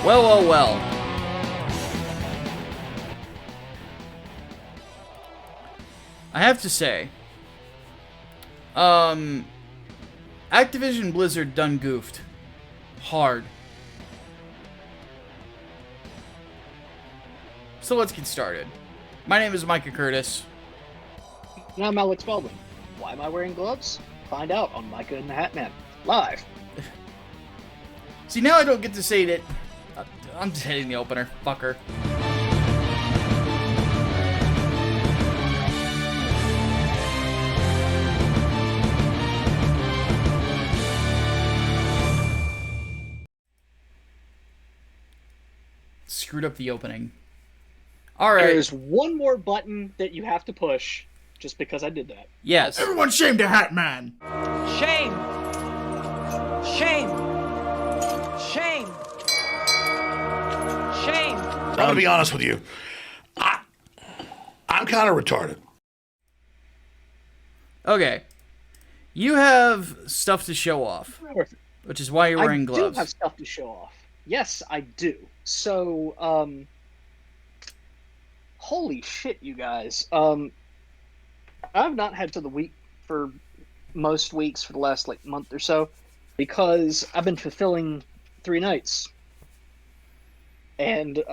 Well, well, well. I have to say, Activision Blizzard done goofed. Hard. So let's get started. My name is Micah Curtis. And I'm Alex Baldwin. Why am I wearing gloves? Find out on Micah and the Hatman. Live. See, now I don't get to say that. I'm just hitting the opener, fucker. Screwed up the opening. Alright. There's one more button that you have to push just because I did that. Yes. Everyone shame the Hatman! Shame! Shame! Shame! Shame! I'm gonna be honest with you. I'm kind of retarded. Okay. You have stuff to show off, which is why you're wearing gloves. I do have stuff to show off. Yes, I do. So, holy shit, you guys. I've not had to the week for most weeks for the last, month or so because I've been fulfilling 3 nights. And,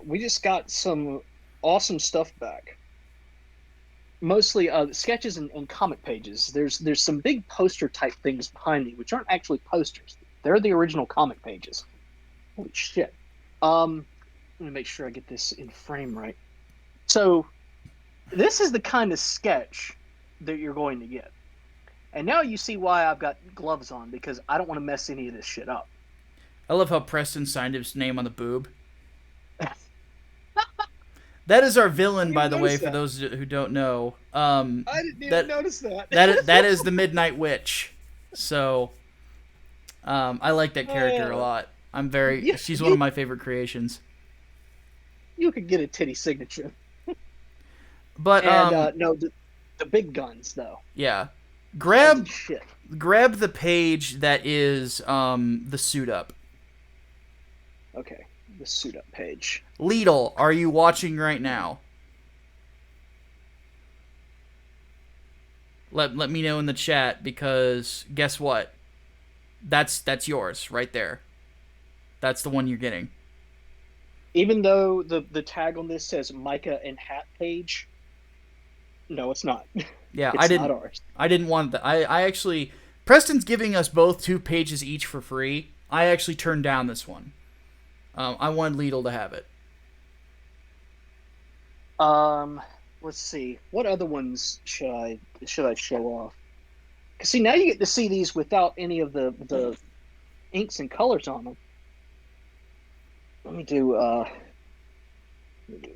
we just got some awesome stuff back. Mostly, sketches and comic pages. There's some big poster type things behind me, which aren't actually posters. They're the original comic pages. Holy shit. I'm gonna make sure I get this in frame right. So, this is the kind of sketch that you're going to get. And now you see why I've got gloves on, because I don't want to mess any of this shit up. I love how Preston signed his name on the boob. That is our villain, by the way, for those who don't know. I didn't even notice that. That is the Midnight Witch. So, I like that character a lot. She's one of my favorite creations. You could get a titty signature. But, no, the big guns, though. Yeah. Grab the page that is, the suit up. Okay, the suit up page. Lidl, are you watching right now? Let me know in the chat, because guess what? That's yours right there. That's the one you're getting. Even though the tag on this says Micah and Hat page, no, it's not. Yeah, it's not ours. I didn't want that. I actually, Preston's giving us both 2 pages each for free. I actually turned down this one. I wanted Lidl to have it. Let's see. What other ones should I show off? Because see, now you get to see these without any of the inks and colors on them. Let me do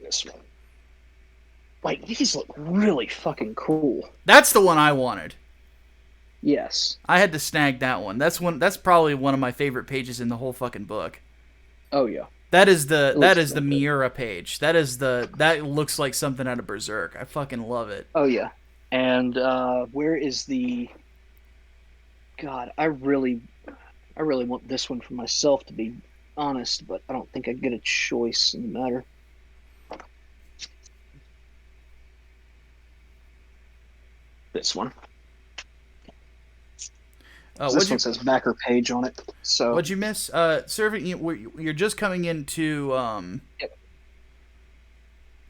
this one. These look really fucking cool. That's the one I wanted. Yes. I had to snag that one. That's probably one of my favorite pages in the whole fucking book. Oh yeah. That is the Miura page. That looks like something out of Berserk. I fucking love it. Oh yeah. And where is the God, I really want this one for myself, to be honest, but I don't think I get a choice in the matter. This one. This one says backer page on it. So what'd you miss? Serving, you're just coming into Yep.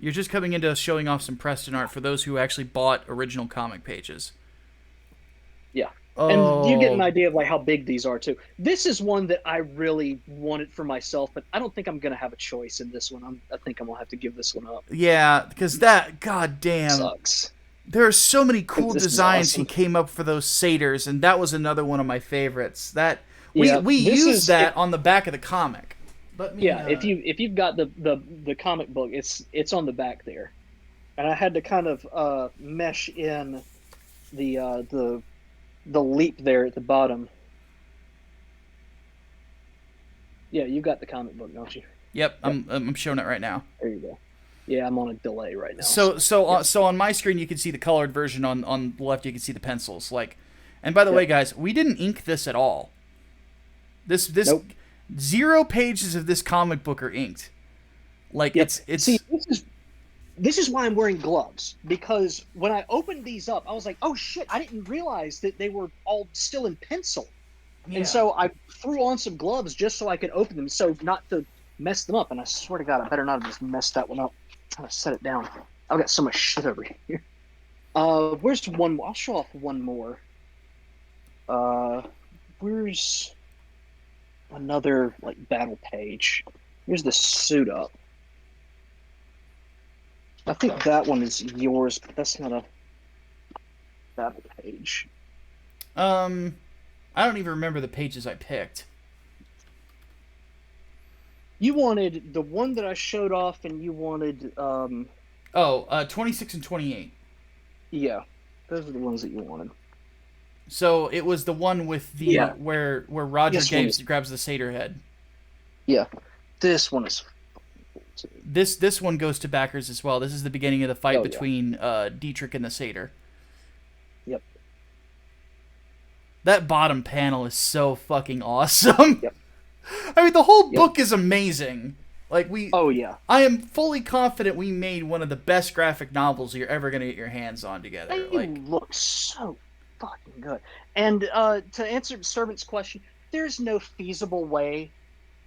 You're just coming into showing off some Preston art for those who actually bought original comic pages. Yeah. Oh. And you get an idea of how big these are too. This is one that I really wanted for myself, but I don't think I'm gonna have a choice in this one. I think I'm gonna have to give this one up. Yeah, because that goddamn sucks. There are so many cool designs awesome. He came up for those satyrs, and that was another one of my favorites. That we used that on the back of the comic. If you've got the comic book, it's on the back there, and I had to kind of mesh in the leap there at the bottom. Yeah, you got the comic book, don't you? Yep. I'm showing it right now. There you go. Yeah, I'm on a delay right now. So on my screen you can see the colored version. On the left you can see the pencils. And by the way, guys, we didn't ink this at all. Nope. 0 pages of this comic book are inked. Like, Yep. it's See, this is why I'm wearing gloves, because when I opened these up, I was like, oh shit, I didn't realize that they were all still in pencil. yeah. And so I threw on some gloves just so I could open them, so not to mess them up. And I swear to God, I better not have just messed that one up. I'm trying to set it down. I've got so much shit over here. Where's one more? I'll show off one more. Where's another, like, battle page? Here's the suit up. I think that one is yours, but that's not a battle page. I don't even remember the pages I picked. You wanted the one that I showed off, and you wanted, 26 and 28. yeah, those are the ones that you wanted. So it was the one with the where Roger This grabs the satyr head. Yeah, this one is. This one goes to backers as well. This is the beginning of the fight Oh, yeah. between Dietrich and the satyr. Yep. That bottom panel is so fucking awesome. Yep. I mean, the whole book is amazing. Like, Oh yeah. I am fully confident we made one of the best graphic novels you're ever gonna get your hands on together. They look so fucking good. And to answer Servant's question, there's no feasible way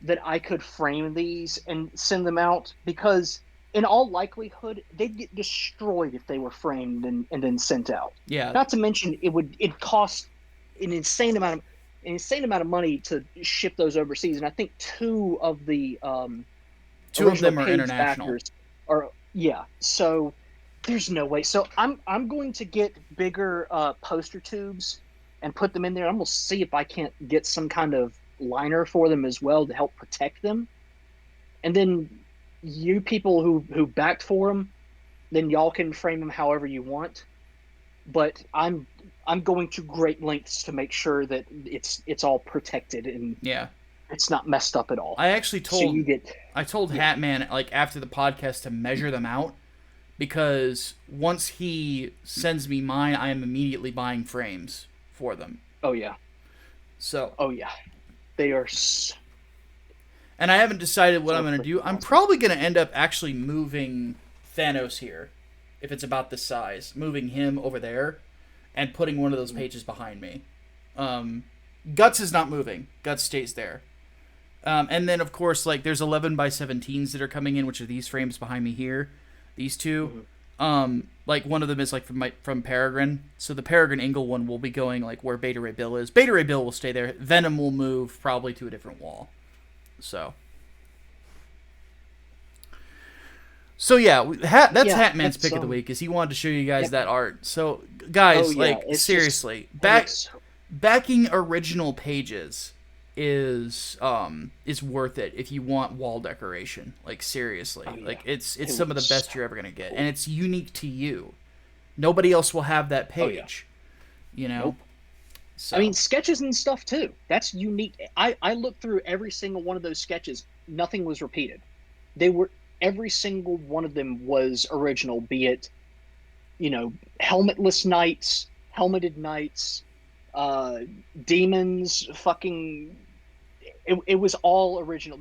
that I could frame these and send them out, because in all likelihood they'd get destroyed if they were framed and then sent out. Yeah. Not to mention it'd cost an insane amount of money to ship those overseas. And I think two of them are international. So there's no way. So I'm going to get bigger poster tubes and put them in there. I'm gonna see if I can't get some kind of liner for them as well to help protect them. And then you people who backed for them, then y'all can frame them however you want. But I'm going to great lengths to make sure that it's all protected and it's not messed up at all. I actually told So Hatman, like, after the podcast to measure them out, because once he sends me mine, I am immediately buying frames for them. Oh yeah. So. Oh yeah. They are. And I haven't decided what I'm going to do. I'm probably going to end up actually moving Thanos here, if it's about this size. Moving him over there and putting one of those pages behind me. Guts is not moving. Guts stays there. And then, of course, like, there's 11 by 17s that are coming in, which are these frames behind me here. These two. Like, one of them is, like, from Peregrine. So the Peregrine Engel one will be going, like, where Beta Ray Bill is. Beta Ray Bill will stay there. Venom will move probably to a different wall. So yeah, that's Hatman's pick of the week, is he wanted to show you guys that art. So, guys, seriously, backing original pages is worth it if you want wall decoration. Like, seriously, like, it's some of the best you're ever gonna get, and it's unique to you. Nobody else will have that page. You know. Nope. So. I mean, sketches and stuff too. That's unique. I looked through every single one of those sketches. Nothing was repeated. Every single one of them was original. Be it, helmetless knights, helmeted knights, demons. Fucking, it was all original.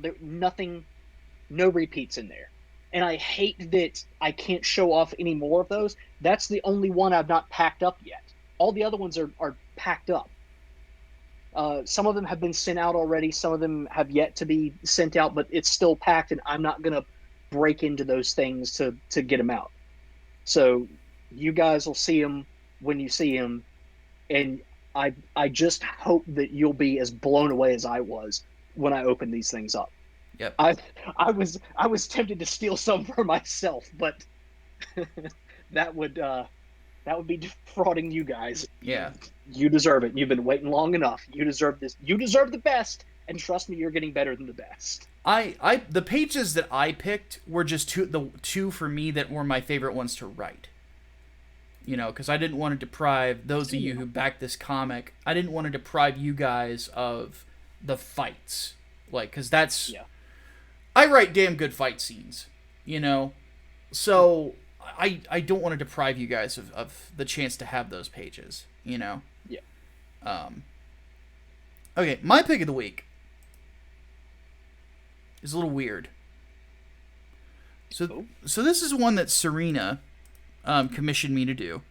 No repeats in there. And I hate that I can't show off any more of those. That's the only one I've not packed up yet. All the other ones are packed up. Some of them have been sent out already. Some of them have yet to be sent out, but it's still packed, and I'm not going to break into those things to get them out. So you guys will see them when you see them, and I just hope that you'll be as blown away as I was when I opened these things up. Yep. I was tempted to steal some for myself, but that would be defrauding you guys. Yeah. You deserve it. You've been waiting long enough. You deserve this. You deserve the best, and trust me, you're getting better than the best. The pages that I picked were just the two for me that were my favorite ones to write. Because I didn't want to deprive those of you who backed this comic. I didn't want to deprive you guys of the fights, because that's. Yeah. I write damn good fight scenes, so I don't want to deprive you guys of the chance to have those pages, Yeah. Okay, my pick of the week is a little weird. So this is one that Serena commissioned me to do.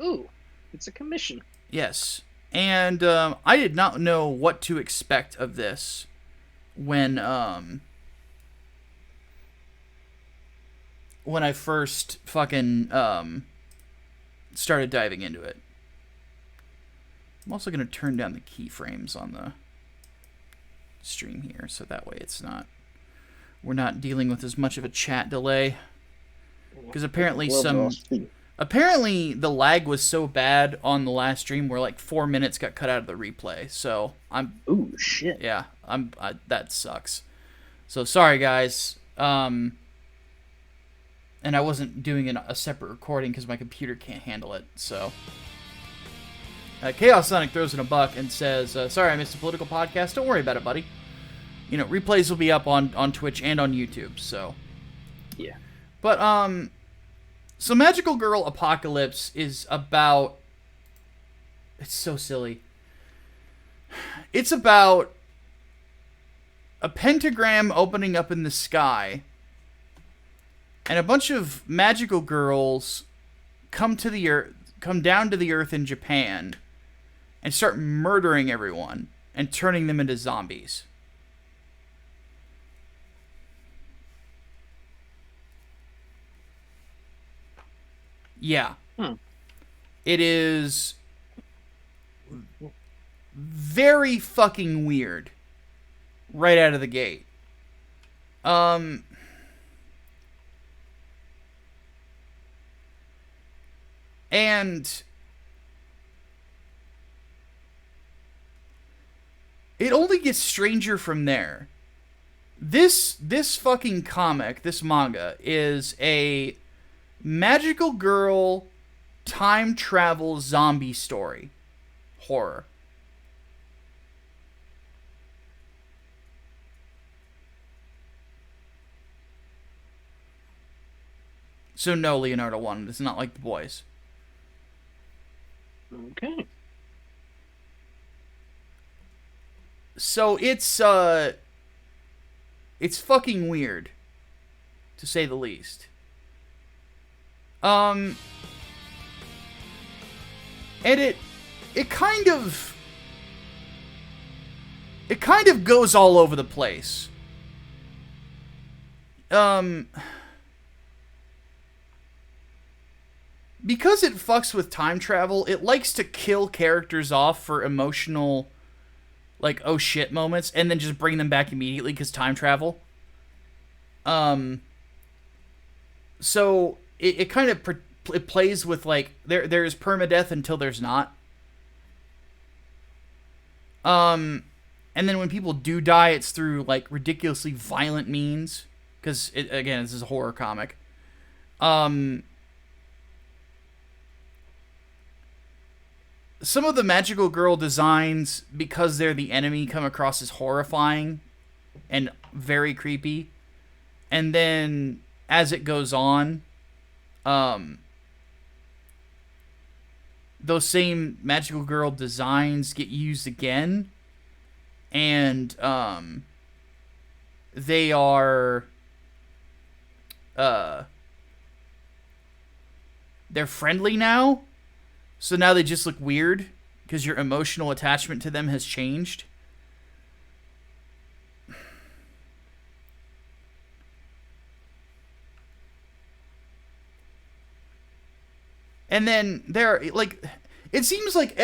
Ooh, it's a commission. Yes. And I did not know what to expect of this when I first fucking started diving into it. I'm also going to turn down the keyframes on the stream here, so that way we're not dealing with as much of a chat delay. Because apparently the lag was so bad on the last stream where like 4 minutes got cut out of the replay. So Ooh, shit. Yeah, that sucks. So sorry guys. And I wasn't doing a separate recording because my computer can't handle it. So Chaos Sonic throws in a buck and says, "Sorry, I missed a political podcast. Don't worry about it, buddy. You know, replays will be up on Twitch and on YouTube." So yeah. But so Magical Girl Apocalypse is about. It's so silly. It's about a pentagram opening up in the sky. And a bunch of magical girls come down to the earth in Japan and start murdering everyone and turning them into zombies. Yeah. It is very fucking weird right out of the gate. And it only gets stranger from there. This fucking comic, this manga, is a magical girl time travel zombie story. Horror. So no, Leonardo wanted. It's not like The Boys. Okay. So it's fucking weird, to say the least. And it kind of goes all over the place. Because it fucks with time travel, it likes to kill characters off for emotional, like, oh shit moments, and then just bring them back immediately because time travel. So it kind of it plays with, like, there's permadeath until there's not. And then when people do die, it's through, like, ridiculously violent means. Because, again, this is a horror comic. Some of the magical girl designs, because they're the enemy, come across as horrifying and very creepy. And then, as it goes on, those same magical girl designs get used again. And, they are, they're friendly now. So now they just look weird because your emotional attachment to them has changed. And then it seems like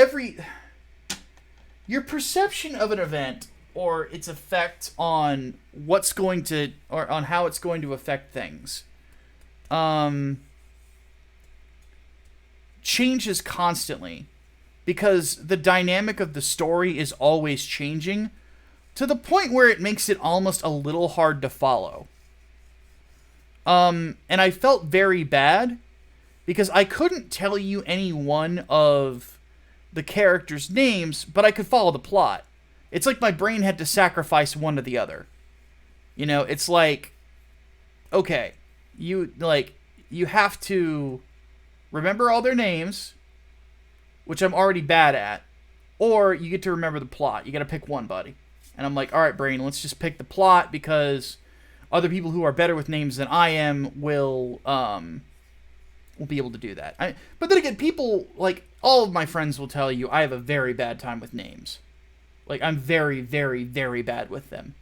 your perception of an event or its effect on on how it's going to affect things, changes constantly because the dynamic of the story is always changing to the point where it makes it almost a little hard to follow. And I felt very bad because I couldn't tell you any one of the characters' names, but I could follow the plot. It's like my brain had to sacrifice one to the other. You know, it's like, okay, you have to remember all their names, which I'm already bad at, or you get to remember the plot. You gotta pick one, buddy. And I'm like, all right, brain, let's just pick the plot because other people who are better with names than I am will be able to do that. But then again, people, like, all of my friends will tell you I have a very bad time with names. Like, I'm very, very, very bad with them.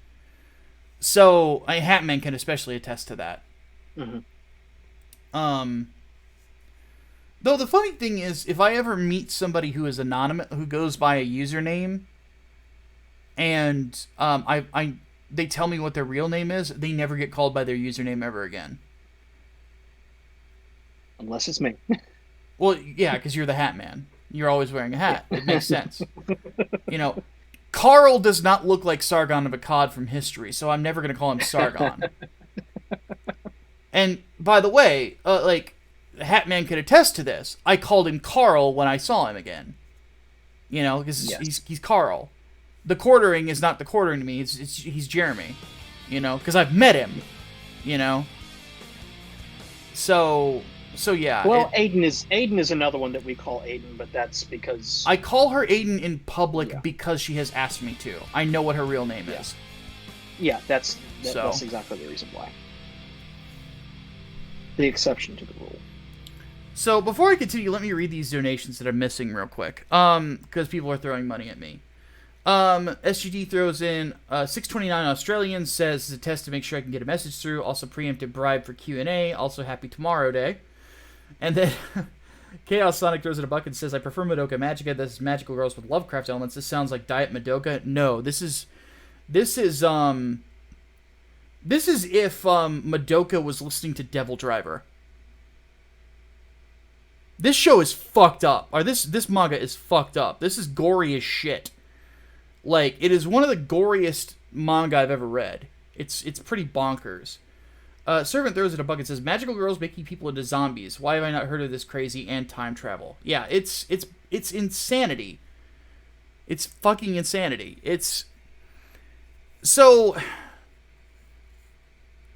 So, Hatman can especially attest to that. Mm-hmm. Though the funny thing is, if I ever meet somebody who is anonymous, who goes by a username, and they tell me what their real name is, they never get called by their username ever again. Unless it's me. Well, yeah, because you're the Hatman. You're always wearing a hat. It makes sense. Carl does not look like Sargon of Akkad from history, so I'm never going to call him Sargon. And, by the way, Hatman could attest to this. I called him Carl when I saw him again. Because he's Carl. The quartering is not the quartering to me. He's Jeremy. Because I've met him. So yeah. Well, Aiden is another one that we call Aiden, but that's because I call her Aiden in public because she has asked me to. I know what her real name is. Yeah, that's exactly the reason why. The exception to the rule. So before I continue, let me read these donations that I'm missing real quick. Because people are throwing money at me. SGD throws in 629 Australian, says it's a test to make sure I can get a message through. Also preemptive bribe for Q&A. Also happy Tomorrow Day. And then Chaos Sonic throws in a bucket and says, I prefer Madoka Magica. This is magical girls with Lovecraft elements. This sounds like Diet Madoka. No, this is if Madoka was listening to Devil Driver. This show is fucked up. Or this manga is fucked up. This is gory as shit. Like, it is one of the goriest manga I've ever read. It's pretty bonkers. Servant throws it a bucket and says, magical girls making people into zombies. Why have I not heard of this crazy and time travel? Yeah, it's insanity. It's fucking insanity. So,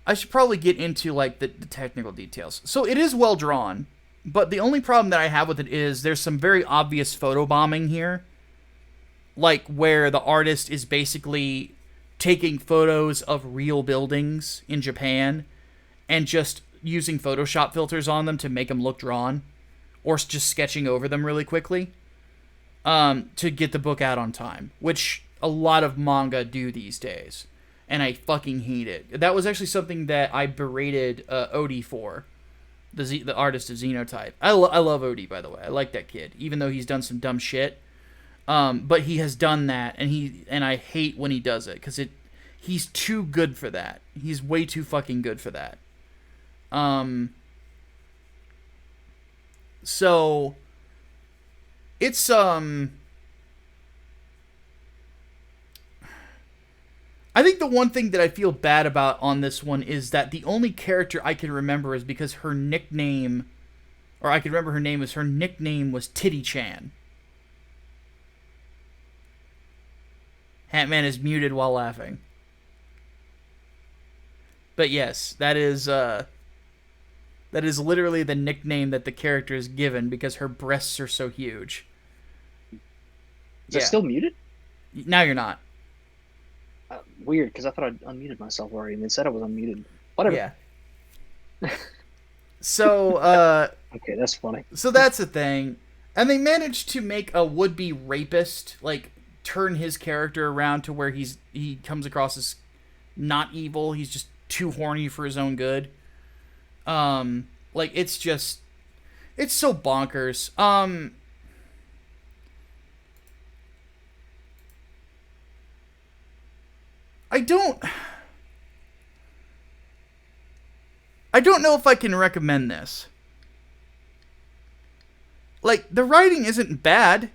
I should probably get into, like, the technical details. So, it is well drawn, but the only problem that I have with it is there's some very obvious photobombing here. Like, where the artist is basically taking photos of real buildings in Japan and just using Photoshop filters on them to make them look drawn, or just sketching over them really quickly to get the book out on time, which a lot of manga do these days, and I fucking hate it. That was actually something that I berated Odie for, the artist of Xenotype. I love Odie, by the way. I like that kid, even though he's done some dumb shit. But he has done that, and I hate when he does it, because he's too good for that. He's way too fucking good for that. So it's I think the one thing that I feel bad about on this one is that the only character I can remember is because her nickname, or I can remember her name, her nickname was Titty Chan. Hatman is muted while laughing. But yes, that is literally the nickname that the character is given because her breasts are so huge. Is it still muted? Now you're not. Weird, because I thought I'd unmuted myself already, and it said I was unmuted. Whatever. Yeah. So, okay, that's funny. So that's the thing. And they managed to make a would-be rapist, like, turn his character around to where he comes across as not evil. He's just too horny for his own good. Like, it's so bonkers. I don't know if I can recommend this. Like, the writing isn't bad,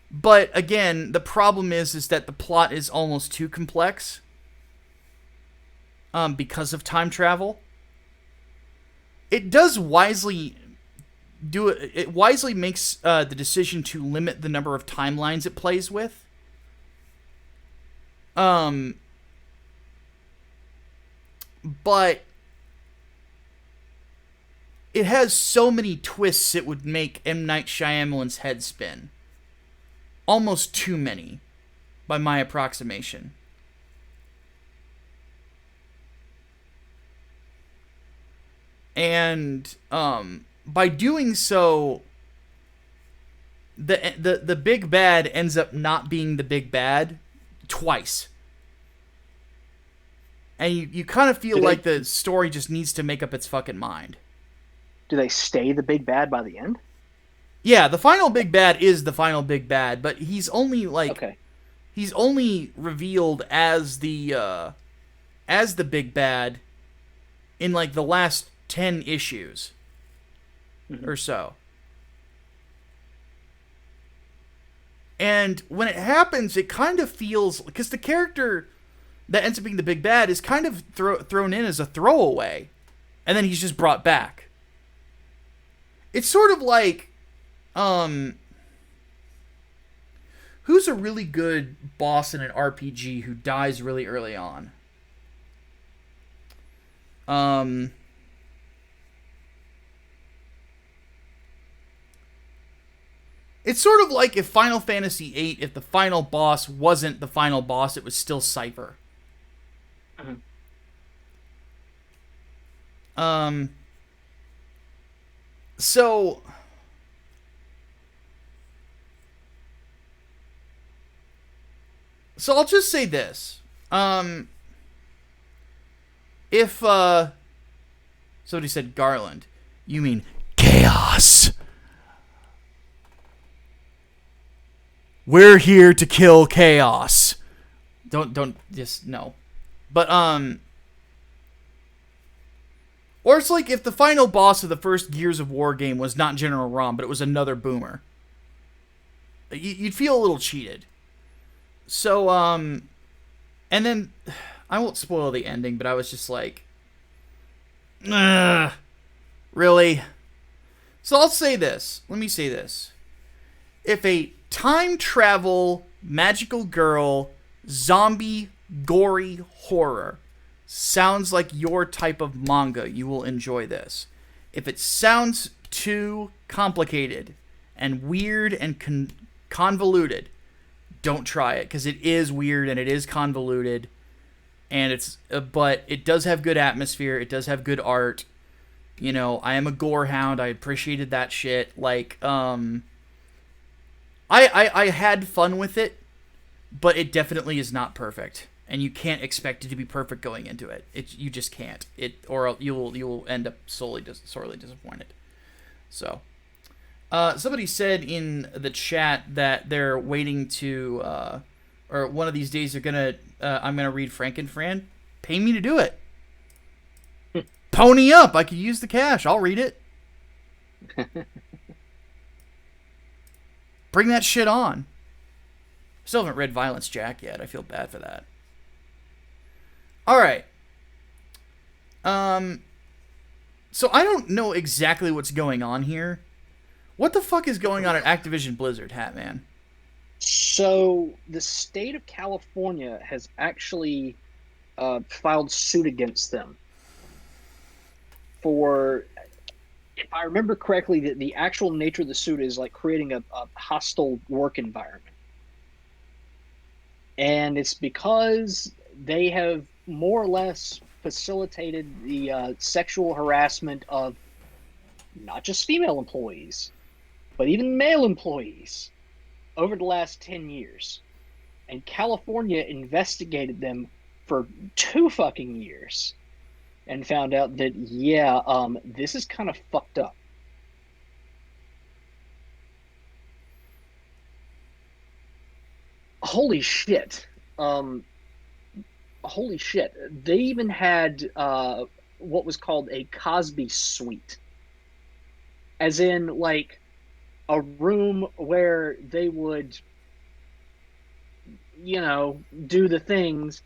but again, the problem is that the plot is almost too complex because of time travel. It does wisely do it. It wisely makes the decision to limit the number of timelines it plays with. But it has so many twists it would make M. Night Shyamalan's head spin. Almost too many. by my approximation. And by doing so, the big bad ends up not being the big bad twice. And you kind of feel like the story just needs to make up its fucking mind. Do they stay the big bad by the end? Yeah, the final big bad is the final big bad, but he's only he's only revealed as the big bad in like the last 10 issues or so. And when it happens, it kind of feels, because the character that ends up being the big bad is kind of thrown in as a throwaway, and then he's just brought back. It's sort of like, who's a really good boss in an RPG who dies really early on? It's sort of like if Final Fantasy VIII, if the final boss wasn't the final boss, it was still Cypher. So I'll just say this. If somebody said Garland, you mean chaos. We're here to kill chaos. Don't just no. But or it's like if the final boss of the first Gears of War game was not General Rom, but it was another boomer. You'd feel a little cheated. So and then I won't spoil the ending, but I was just like, ugh, really? So I'll say this. Let me say this. If a time travel, magical girl, zombie, gory horror sounds like your type of manga, you will enjoy this. If it sounds too complicated and weird and convoluted, don't try it, because it is weird and it is convoluted, and it's but it does have good atmosphere, it does have good art. You know, I am a gore hound, I appreciated that shit. Like, I had fun with it, but it definitely is not perfect, and you can't expect it to be perfect going into it. You just can't. Or you will end up sorely disappointed. So, somebody said in the chat that they're waiting to, or one of these days I'm gonna read Frankenfran. Pay me to do it. Pony up. I could use the cash. I'll read it. Bring that shit on. Still haven't read Violence Jack yet. I feel bad for that. Alright. So I don't know exactly what's going on here. What the fuck is going on at Activision Blizzard, Hatman? So the state of California has actually filed suit against them for, if I remember correctly, the actual nature of the suit is like creating a hostile work environment. And it's because they have more or less facilitated the sexual harassment of not just female employees, but even male employees over the last 10 years. And California investigated them for 2 fucking years and found out that, yeah, this is kind of fucked up. Holy shit. Holy shit. They even had what was called a Cosby suite. As in, like, a room where they would, you know, do the things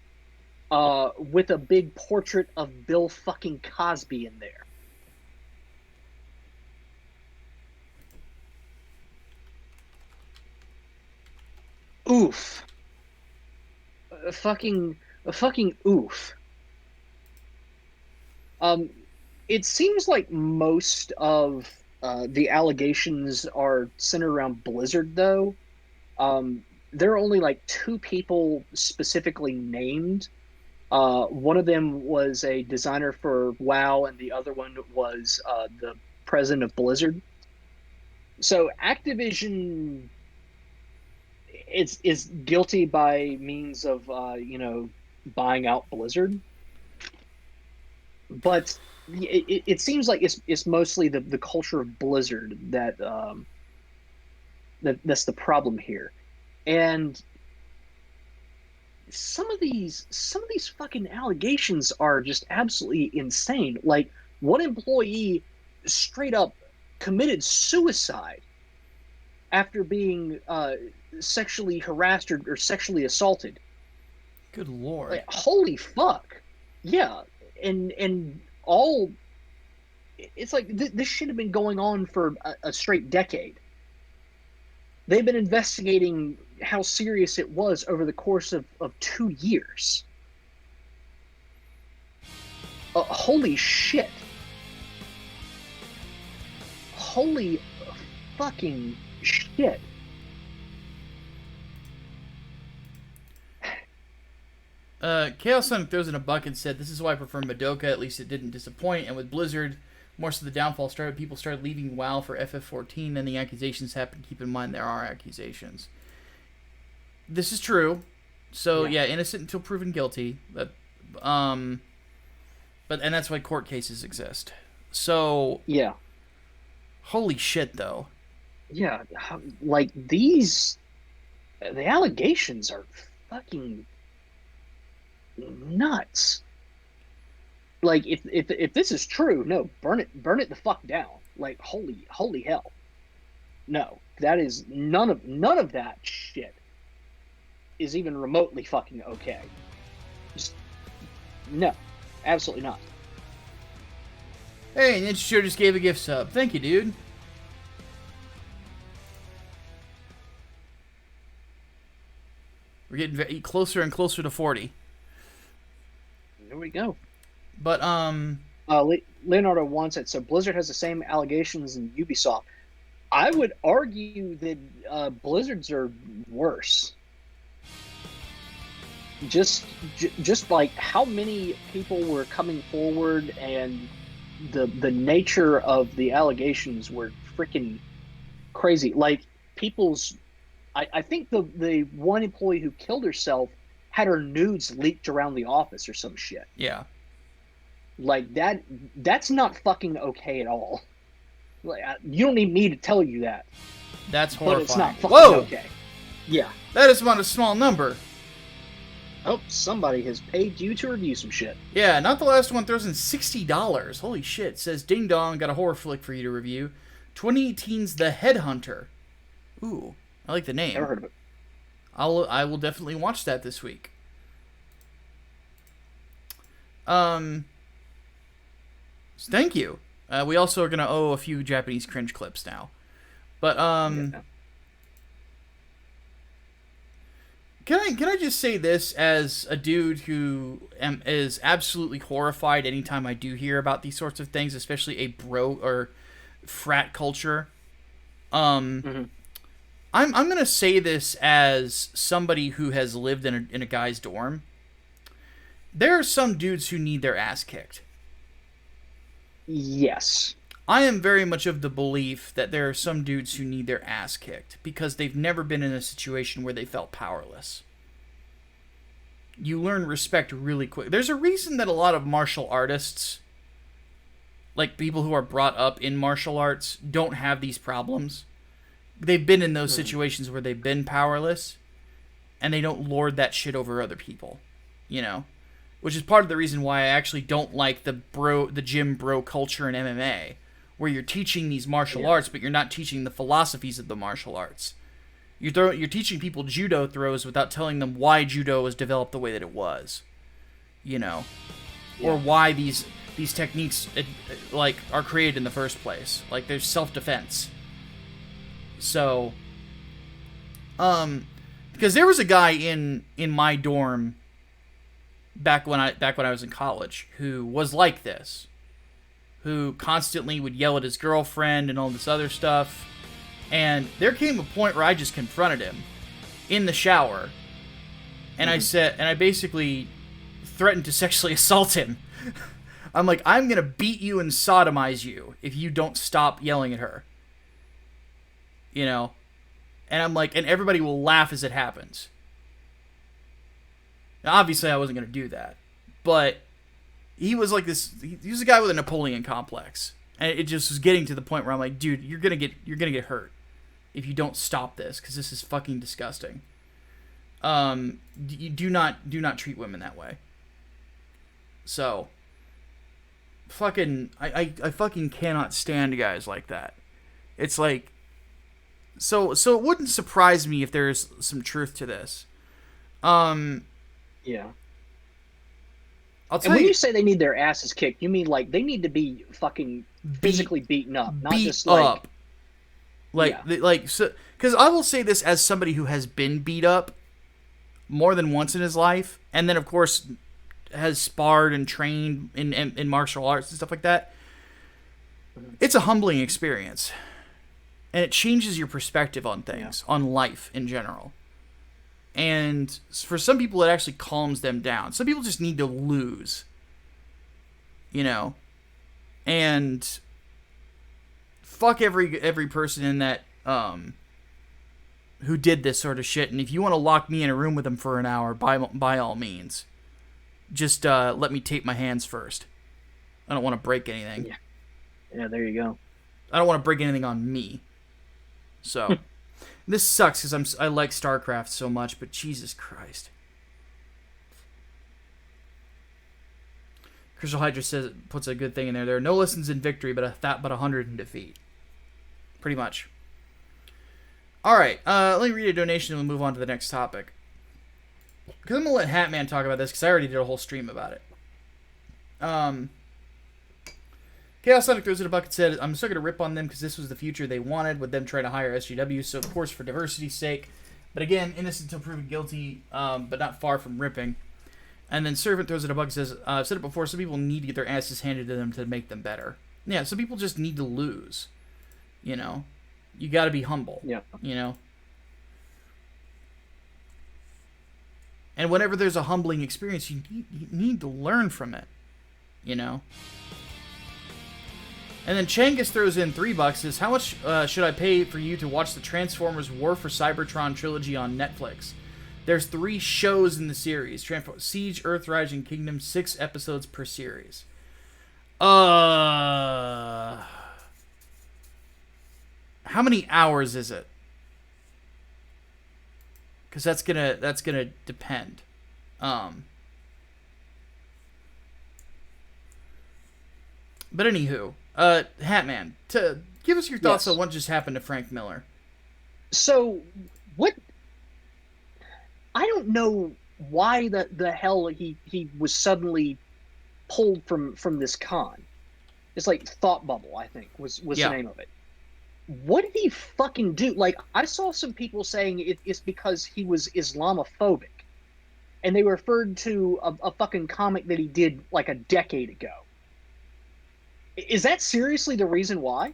with a big portrait of Bill fucking Cosby in there. Oof. A fucking oof. It seems like most of the allegations are centered around Blizzard, though. there are only like two people specifically named. One of them was a designer for WoW, and the other one was the president of Blizzard. So Activision is guilty by means of buying out Blizzard, but it seems like it's mostly the culture of Blizzard that's the problem here, and some of these fucking allegations are just absolutely insane. Like, one employee straight up committed suicide after being sexually harassed or sexually assaulted. Good lord. Like, holy fuck. Yeah. And all, it's like this should have been going on for a straight decade. They've been investigating how serious it was over the course of 2 years. Holy shit. Holy fucking shit. Chaos Sonic throws in a bucket and said, "This is why I prefer Madoka. At least it didn't disappoint. And with Blizzard, most of the downfall started. People started leaving WoW for FF14. Then the accusations happened. Keep in mind there are accusations. This is true. So yeah, innocent until proven guilty. But and that's why court cases exist. So yeah, holy shit, though. Yeah, like the allegations are fucking nuts. Like, if this is true, no, burn it the fuck down. Like, holy hell. No, that is none of that shit is even remotely fucking okay. Just no, absolutely not. Hey, Ninja Joe just gave a gift sub. Thank you, dude. We're getting closer and closer to 40. There we go. But Leonardo wants it. So Blizzard has the same allegations as Ubisoft. I would argue that Blizzard's are worse. Just like how many people were coming forward, and the nature of the allegations were freaking crazy. Like, I think the one employee who killed herself had her nudes leaked around the office or some shit. Yeah. Like, that's not fucking okay at all. Like, you don't need me to tell you that. That's horrifying. But it's not fucking okay. Yeah. That is not a small number. Oh, somebody has paid you to review some shit. Yeah, not the last one throws in $60. Holy shit. Says, Ding Dong, got a horror flick for you to review. 2018's The Headhunter. Ooh, I like the name. Never heard of it. I will definitely watch that this week. Thank you. We also are going to owe a few Japanese cringe clips now. But, Can I just say this as a dude who is absolutely horrified anytime I do hear about these sorts of things, especially a bro or frat culture. I'm gonna say this as somebody who has lived in a guy's dorm. There are some dudes who need their ass kicked. Yes. I am very much of the belief that there are some dudes who need their ass kicked because they've never been in a situation where they felt powerless. You learn respect really quick. There's a reason that a lot of martial artists, like people who are brought up in martial arts, don't have these problems. They've been in those situations where they've been powerless, and they don't lord that shit over other people, you know? Which is part of the reason why I actually don't like the gym bro culture in MMA, where you're teaching these martial arts, but you're not teaching the philosophies of the martial arts. You're teaching people judo throws without telling them why judo was developed the way that it was, you know, or why these techniques like are created in the first place. Like, there's self-defense. So, because there was a guy in my dorm back when I was in college who was like this, who constantly would yell at his girlfriend and all this other stuff. And there came a point where I just confronted him. in the shower, and I basically threatened to sexually assault him. I'm like, I'm gonna beat you and sodomize you if you don't stop yelling at her. You know? And I'm like, and everybody will laugh as it happens. Now, obviously, I wasn't gonna do that, but he was like this. He was a guy with a Napoleon complex, and it just was getting to the point where I'm like, dude, you're gonna get hurt if you don't stop this, because this is fucking disgusting. You do not treat women that way. So, fucking, I fucking cannot stand guys like that. It's like, so it wouldn't surprise me if there's some truth to this. Yeah. I'll tell And when you, you say they need their asses kicked, you mean like they need to be fucking physically beaten up, not beat just like up. Like, so, because I will say this as somebody who has been beat up more than once in his life, and then of course has sparred and trained in martial arts and stuff like that. It's a humbling experience, and it changes your perspective on things, on life in general. And for some people, it actually calms them down. Some people just need to lose, you know, and fuck every person in that who did this sort of shit. And if you want to lock me in a room with them for an hour, by all means, just let me tape my hands first. I don't want to break anything. Yeah, there you go. I don't want to break anything on me. So. This sucks because I like StarCraft so much, but Jesus Christ. Crystal Hydra puts a good thing in there. There are no lessons in victory, but 100 in defeat. Pretty much. All right, let me read a donation and we'll move on to the next topic. Because I'm going to let Hatman talk about this because I already did a whole stream about it. Chaos Sonic throws it a bucket, said, I'm still going to rip on them because this was the future they wanted with them trying to hire SJWs, so of course for diversity's sake. But again, innocent until proven guilty, but not far from ripping. And then Servant throws it a bucket, says, I've said it before, some people need to get their asses handed to them to make them better. Yeah, some people just need to lose. You know? You got to be humble. Yeah. You know? And whenever there's a humbling experience, you need to learn from it. You know? And then Changus throws in $3, says, how much should I pay for you to watch the Transformers War for Cybertron trilogy on Netflix? There's 3 shows in the series. Siege, Earthrise, and Kingdom, 6 episodes per series. How many hours is it? Because that's gonna depend. But anywho, Hatman, give us your thoughts on what just happened to Frank Miller. So, what? I don't know why the hell he was suddenly pulled from this con. It's like Thought Bubble, I think, was the name of it. What did he fucking do? Like, I saw some people saying it's because he was Islamophobic. And they referred to a fucking comic that he did like a decade ago. Is that seriously the reason why?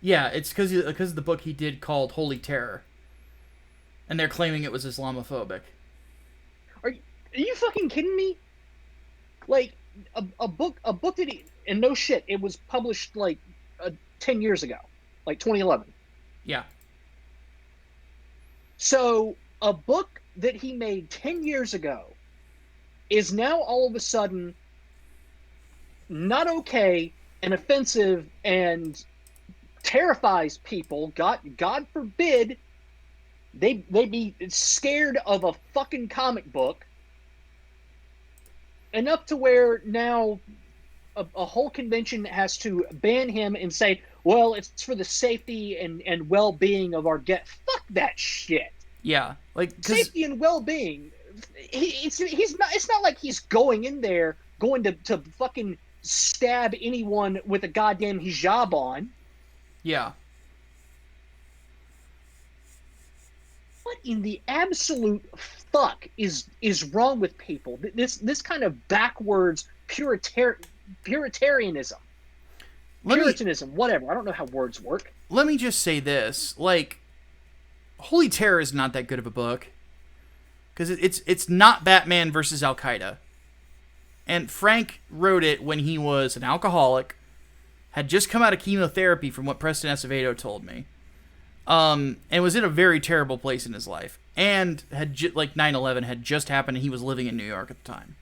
Yeah, it's because of the book he did called Holy Terror. And they're claiming it was Islamophobic. Are you fucking kidding me? Like, a book that he... And no shit, it was published like 10 years ago. Like 2011. Yeah. So, a book that he made 10 years ago is now all of a sudden not okay and offensive and terrifies people. God forbid they be scared of a fucking comic book enough to where now a whole convention has to ban him and say, well, it's for the safety and well-being of our guests. Fuck that shit. Yeah, like safety and well-being. It's not like he's going in there going to fucking stab anyone with a goddamn hijab on. Yeah. What in the absolute fuck is wrong with people? This kind of backwards Puritanism. Puritanism, whatever. I don't know how words work. let me just say this. Like, Holy Terror is not that good of a book. Because it's not Batman versus Al-Qaeda. And Frank wrote it when he was an alcoholic, had just come out of chemotherapy from what Preston Acevedo told me, and was in a very terrible place in his life. And had, like, 9/11 had just happened and he was living in New York at the time.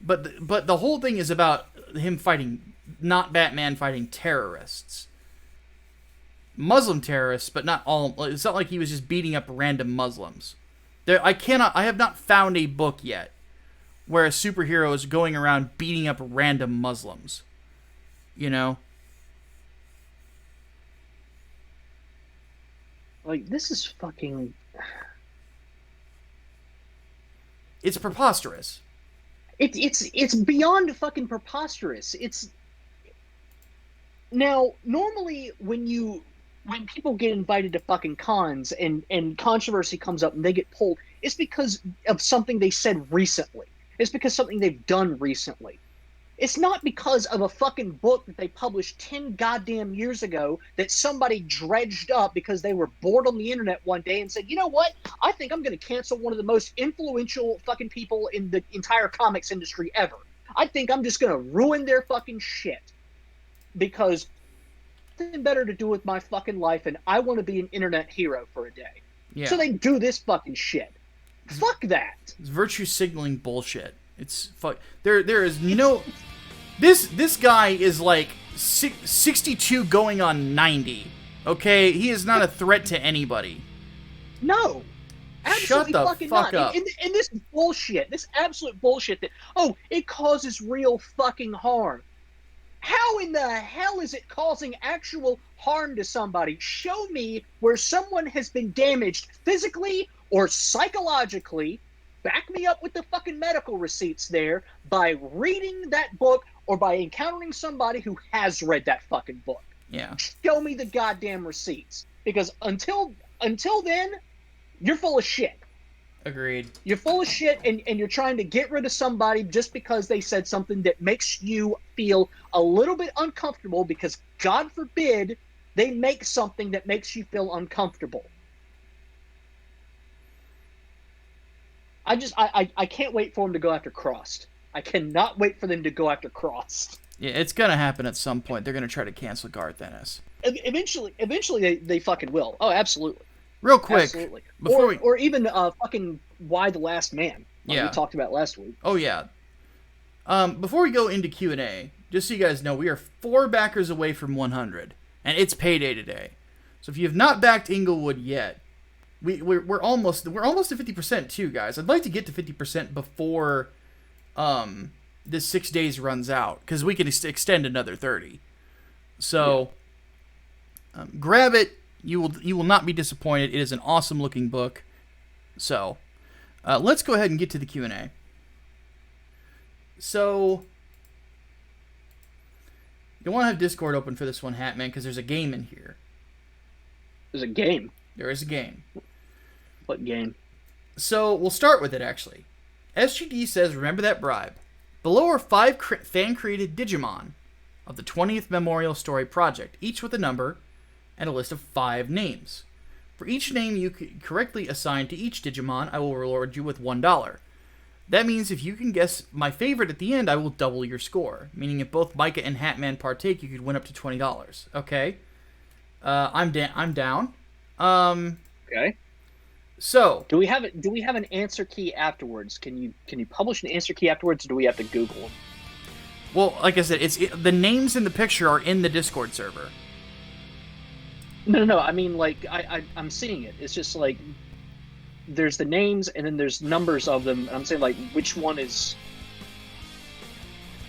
But the whole thing is about him fighting, not Batman fighting terrorists. Muslim terrorists, but not all. It's not like he was just beating up random Muslims. I have not found a book yet where a superhero is going around beating up random Muslims. You know? Like, this is fucking... It's preposterous. It's beyond fucking preposterous. It's... Now, normally when people get invited to fucking cons and controversy comes up and they get pulled, it's because of something they said recently. It's because something they've done recently. It's not because of a fucking book that they published 10 goddamn years ago that somebody dredged up because they were bored on the internet one day and said, you know what? I think I'm going to cancel one of the most influential fucking people in the entire comics industry ever. I think I'm just going to ruin their fucking shit because nothing better to do with my fucking life and I want to be an internet hero for a day. Yeah. So they do this fucking shit. Fuck that. It's virtue signaling bullshit. It's fuck. There is no. This guy is like 62 going on 90. Okay, he is not a threat to anybody. No. Shut Absolutely the fucking fuck not. up. And this bullshit, this absolute bullshit that, oh, it causes real fucking harm. How in the hell is it causing actual harm to somebody? Show me where someone has been damaged physically or psychologically. Back me up with the fucking medical receipts there by reading that book or by encountering somebody who has read that fucking book. Yeah. Show me the goddamn receipts. Because until then, you're full of shit. Agreed. You're full of shit and you're trying to get rid of somebody just because they said something that makes you feel a little bit uncomfortable because, God forbid, they make something that makes you feel uncomfortable. I can't wait for them to go after Crossed. I cannot wait for them to go after Crossed. Yeah, it's gonna happen at some point. They're gonna try to cancel Garth Ennis. Eventually they fucking will. Oh, absolutely. Real quick, Absolutely. before Or even fucking Why the Last Man. Yeah. We talked about last week. Oh yeah. Before we go into Q&A, just so you guys know, we are 4 backers away from 100, and it's payday today. So if you have not backed Englewood yet, we're almost to 50% too, guys. I'd like to get to 50% before this 6 days runs out, because we can extend another 30. So grab it. You will not be disappointed. It is an awesome looking book. So let's go ahead and get to the Q&A. So you want to have Discord open for this one, Hatman, because there's a game in here. There's a game. There is a game. What game? So we'll start with it, actually. SGD says, remember that bribe. Below are 5 fan-created Digimon of the 20th Memorial Story Project, each with a number and a list of 5 names. For each name you correctly assign to each Digimon, I will reward you with $1. That means if you can guess my favorite at the end, I will double your score. Meaning if both Micah and Hatman partake, you could win up to $20. Okay? I'm down. Okay. So Do we have an answer key afterwards? Can you publish an answer key afterwards, or do we have to Google them? well, like I said, the names in the picture are in the Discord server. No. I mean, like, I'm seeing it. It's just like there's the names and then there's numbers of them. I'm saying, like, which one is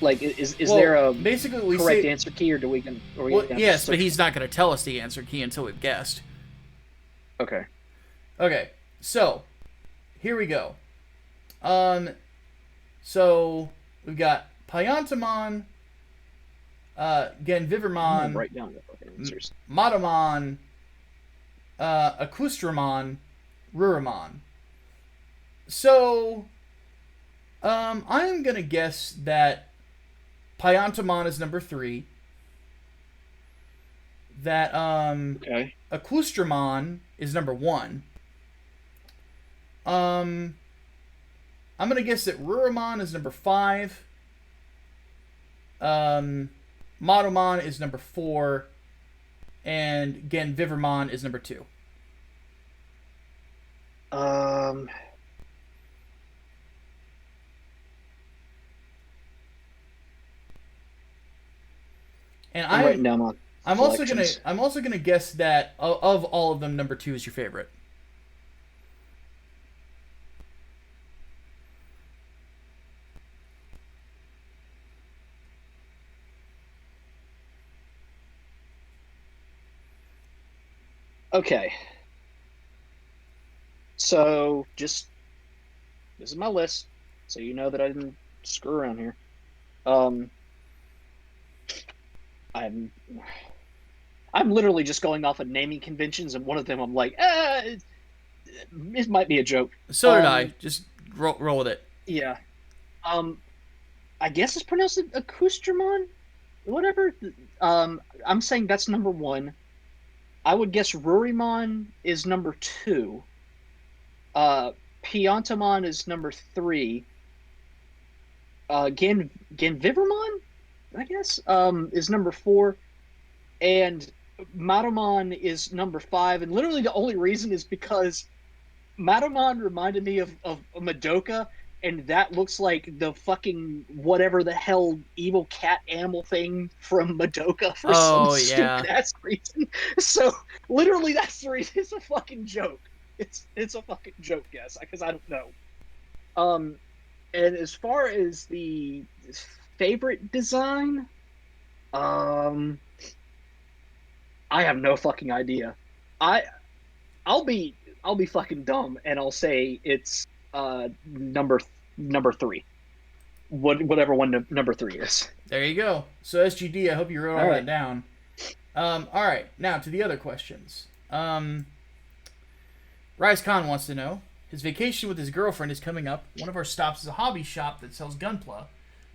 like is Well, there a basically we correct say, answer key, or do we can? Or we well, have to yes, but search- he's not going to tell us the answer key until we've guessed. Okay. Okay, so here we go. So we've got Pyantamon, I'm Genvivermon, gonna write down the fucking answers. Matamon, Acoustramon, Ruramon. So, I'm gonna guess that Pyantamon is number 3. that Okay. Accoustremon is number 1. I'm gonna guess that Ruramon is number 5. Motomon is number 4, and Genvivermon is number 2. Um, And I'm writing down my I'm selections. also gonna guess that of all of them, number 2 is your favorite. Okay. So this is my list, so you know that I didn't screw around here. Um, I'm I'm literally just going off of naming conventions, and one of them I'm like, it might be a joke. So did I. Just roll with it. Yeah. Um, I guess it's pronounced Accoustremon, whatever. I'm saying that's number 1. I would guess Rurimon is number 2. Uh, Piantamon is number 3. Genvivermon, I guess, is number 4, and Matomon is number 5. And literally, the only reason is because Matomon reminded me of Madoka, and that looks like the fucking whatever the hell evil cat animal thing from Madoka for some Oh yeah. stupid ass reason. So literally, that's the reason. It's a fucking joke. It's a fucking joke, guess, because I don't know. Um, and as far as the favorite design, um, I have no fucking idea. I I'll be fucking dumb and I'll say it's number 3. Whatever one number 3 is. There you go. So SGD, I hope you wrote all All that right. down. All right, now to the other questions. Rise Khan wants to know, his vacation with his girlfriend is coming up. One of our stops is a hobby shop that sells Gunpla.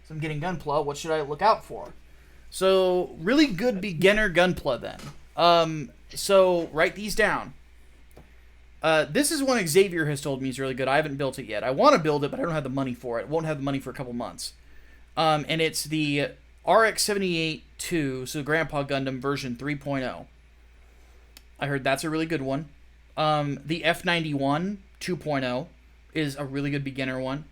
So I'm getting Gunpla. What should I look out for? So really good beginner Gunpla then. So write these down. This is one Xavier has told me is really good. I haven't built it yet. I want to build it, but I don't have the money for it. Won't have the money for a couple months. And it's the RX-78-2, so Grandpa Gundam version 3.0. I heard that's a really good one. The F91 2.0 is a really good beginner one.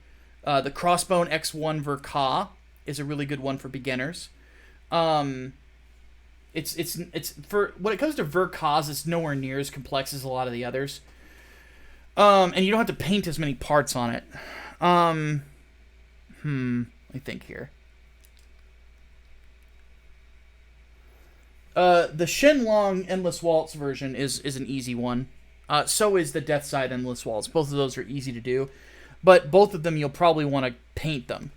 The Crossbone X1 Verka is a really good one for beginners. It's for when it comes to Verkas, it's nowhere near as complex as a lot of the others. And you don't have to paint as many parts on it. Let me think here. The Shenlong Endless Waltz version is an easy one. So is the Death Side Endless Waltz. Both of those are easy to do, but both of them you'll probably want to paint them.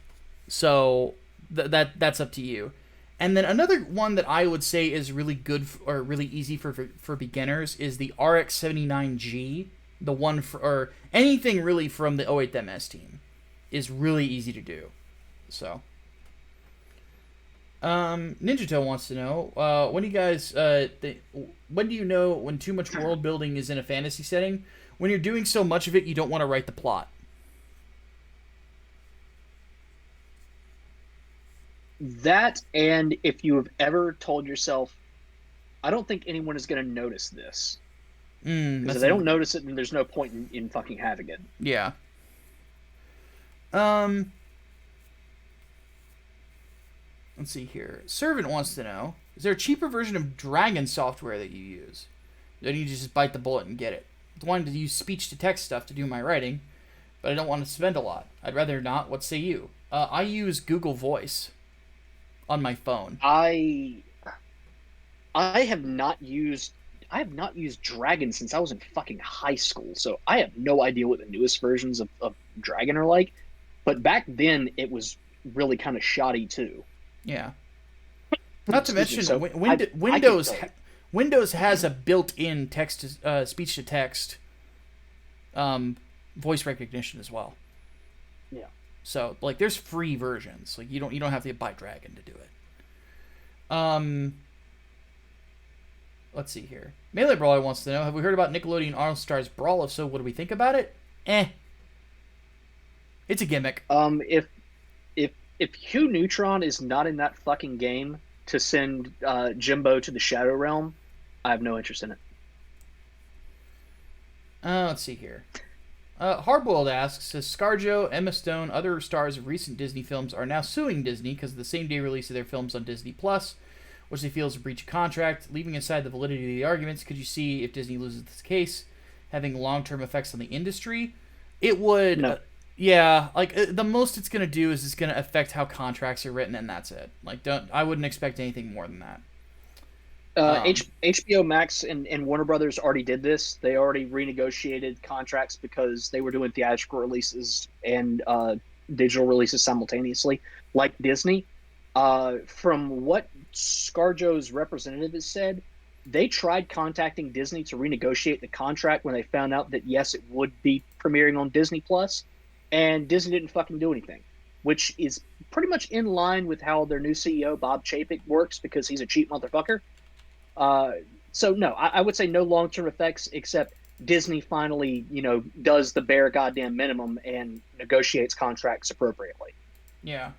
So that's up to you. And then another one that I would say is really good or really easy for beginners is the RX-79G. The one or anything really from the 08MS team is really easy to do. So, Ninja Tail wants to know when do you guys when do you know when too much world building is in a fantasy setting? When you're doing so much of it, you don't want to write the plot. That, and if you have ever told yourself, I don't think anyone is going to notice this. Because if they don't notice it, then there's no point in fucking having it. Yeah. Let's see here. Servant wants to know, is there a cheaper version of Dragon software that you use? Or do you just bite the bullet and get it? I wanted to use speech-to-text stuff to do my writing, but I don't want to spend a lot. I'd rather not. What say you? I use Google Voice on my phone. I have not used Dragon since I was in fucking high school, so I have no idea what the newest versions of Dragon are like. But back then, it was really kind of shoddy too. Yeah. Not to mention, So Windows has a built-in text speech-to-text voice recognition as well. Yeah. So like, there's free versions. Like you don't have to buy Dragon to do it. Let's see here. Melee Brawler wants to know, have we heard about Nickelodeon All-Stars Brawl? If so, what do we think about it? It's a gimmick. If Hugh Neutron is not in that fucking game to send Jimbo to the Shadow Realm, I have no interest in it. Let's see here. Hardboiled asks, says ScarJo, Emma Stone, other stars of recent Disney films are now suing Disney because of the same day release of their films on Disney Plus, which they feel is a breach of contract. Leaving aside the validity of the arguments, could you see, if Disney loses this case, having long-term effects on the industry? It would. No. Yeah, like the most it's gonna do is it's gonna affect how contracts are written, and that's it. Like, I wouldn't expect anything more than that. HBO Max and Warner Brothers already did this. They already renegotiated contracts because they were doing theatrical releases and digital releases simultaneously, like Disney. From what ScarJo's representative has said, they tried contacting Disney to renegotiate the contract when they found out that, yes, it would be premiering on Disney Plus, and Disney didn't fucking do anything, which is pretty much in line with how their new CEO, Bob Chapek, works, because he's a cheap motherfucker. So no, I would say no long-term effects, except Disney finally, does the bare goddamn minimum and negotiates contracts appropriately. Yeah.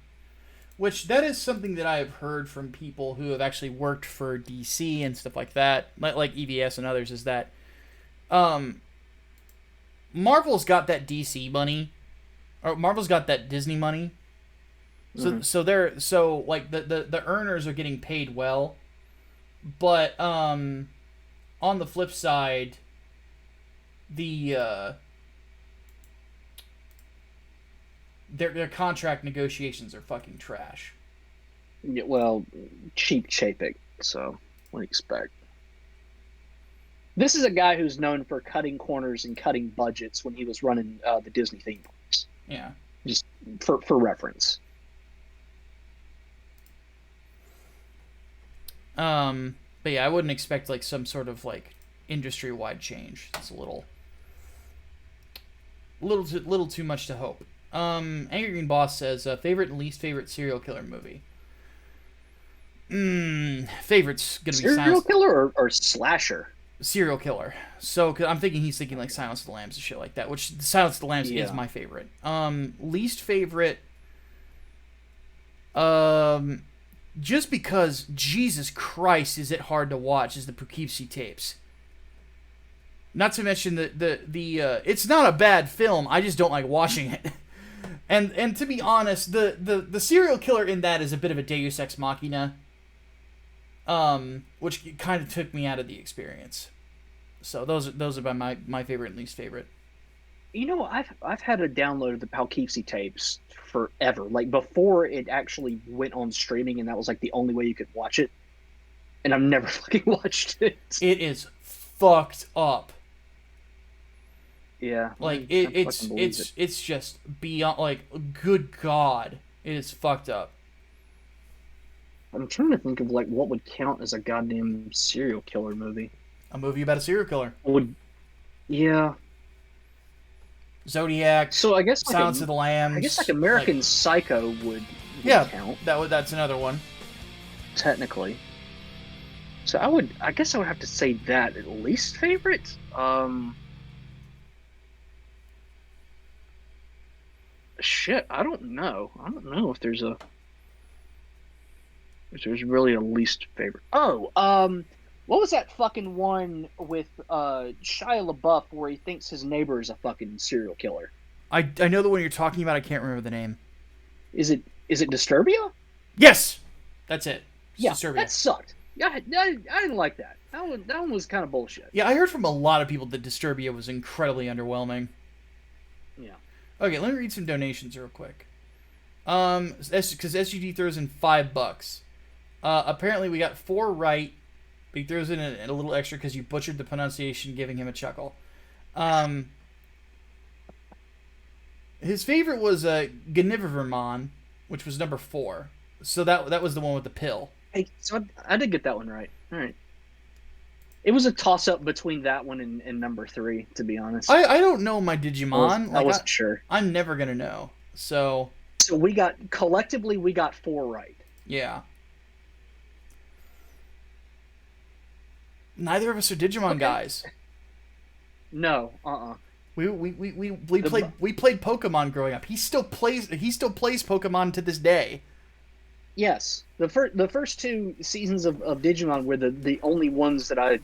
Which, that is something that I have heard from people who have actually worked for DC and stuff like that, like EVS and others, is that Marvel's got that DC money, or Marvel's got that Disney money. So the earners are getting paid well. But on the flip side, their contract negotiations are fucking trash. Yeah, well, cheap Chapek, so what do you expect? This is a guy who's known for cutting corners and cutting budgets when he was running the Disney theme parks. Yeah. Just for reference. But yeah, I wouldn't expect like some sort of like industry-wide change. It's a little too much to hope. Angry Green Boss says, favorite and least favorite serial killer movie. Favorite's gonna be serial killer or slasher. Serial killer. So, cause I'm thinking he's thinking like Silence of the Lambs and shit like that, which Silence of the Lambs is my favorite. Least favorite. Just because, Jesus Christ, is it hard to watch, is the Poughkeepsie tapes. Not to mention the it's not a bad film, I just don't like watching it. And to be honest, the serial killer in that is a bit of a Deus Ex Machina, which kind of took me out of the experience. So those are my favorite and least favorite. I've had a download of the Poughkeepsie tapes forever, like before it actually went on streaming, and that was like the only way you could watch it. And I've never fucking watched it. It is fucked up. Yeah, like it's just beyond, like, good God, it is fucked up. I'm trying to think of like what would count as a goddamn serial killer movie. A movie about a serial killer. Yeah. Zodiac. So I guess Silence of the Lambs. I guess like American Psycho would count. That's another one. Technically. So I guess I would have to say that at least favorite. Shit, I don't know. I don't know if there's really a least favorite. What was that fucking one with Shia LaBeouf where he thinks his neighbor is a fucking serial killer? I know the one you're talking about. I can't remember the name. Is it Disturbia? Yes, that's it. Yeah, Disturbia. That sucked. Yeah, I didn't like that. That one was kind of bullshit. Yeah, I heard from a lot of people that Disturbia was incredibly underwhelming. Yeah. Okay, let me read some donations real quick. Because SGD throws in $5. Apparently we got 4 right. But he throws in a little extra because you butchered the pronunciation, giving him a chuckle. His favorite was Gniverman, which was number 4. So that was the one with the pill. Hey, so I did get that one right. All right. It was a toss-up between that one and number 3, to be honest. I don't know my Digimon. I wasn't sure. I'm never going to know. So we got 4 right. Yeah. Neither of us are Digimon guys. No, We played Pokemon growing up. He still plays Pokemon to this day. Yes, the first two seasons of Digimon were the only ones that I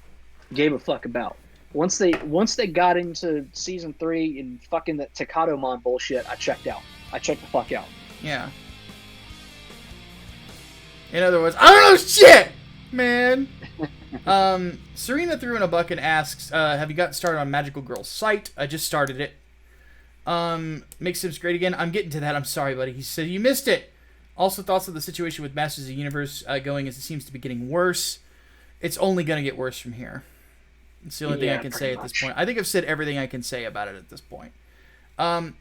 gave a fuck about. Once they got into season 3 and fucking that Takatomon bullshit, I checked out. I checked the fuck out. Yeah. In other words, I don't know shit, man. Serena threw in a bucket and asks, have you gotten started on Magical Girl's site? I just started it. Makes Sims great again. I'm getting to that. I'm sorry, buddy. He said you missed it. Also, thoughts of the situation with Masters of the Universe going as it seems to be getting worse. It's only going to get worse from here. It's the only thing I can say at this point. I think I've said everything I can say about it at this point.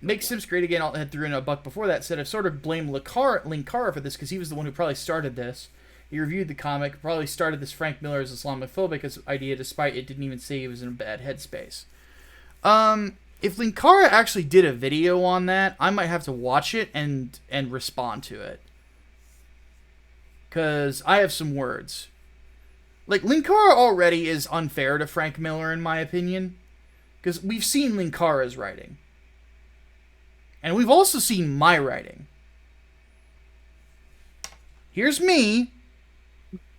Make Sims great again. I had threw in a buck before that. Said I've sort of blamed Linkara for this because he was the one who probably started this. He reviewed the comic, probably started this Frank Miller as Islamophobic idea, despite it didn't even say he was in a bad headspace. If Linkara actually did a video on that, I might have to watch it and respond to it. Because I have some words. Like, Linkara already is unfair to Frank Miller, in my opinion. Because we've seen Linkara's writing. And we've also seen my writing. Here's me.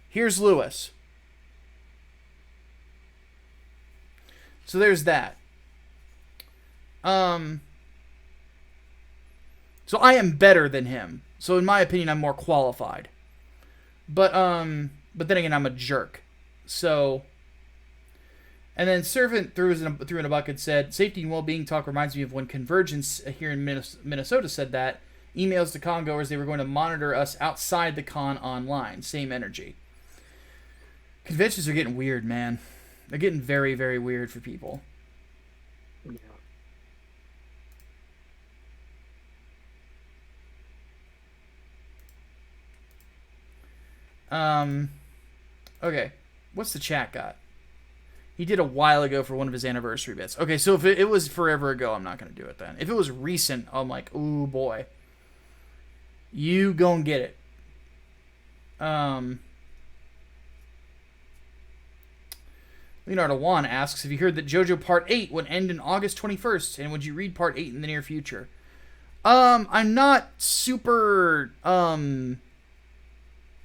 Here's Lewis. So there's that. So I am better than him. So in my opinion, I'm more qualified. But then again, I'm a jerk. So, and then Servant threw in a bucket and said, safety and well-being talk reminds me of when Convergence here in Minnesota said that. Emails to con-goers, they were going to monitor us outside the con online. Same energy. Conventions are getting weird, man. They're getting very, very weird for people. Okay. What's the chat got? He did a while ago for one of his anniversary bits. Okay, so if it was forever ago, I'm not going to do it then. If it was recent, I'm like, ooh, boy. You gon' get it. Leonardo Juan asks, have you heard that JoJo Part 8 would end in August 21st, and would you read Part 8 in the near future? I'm not super,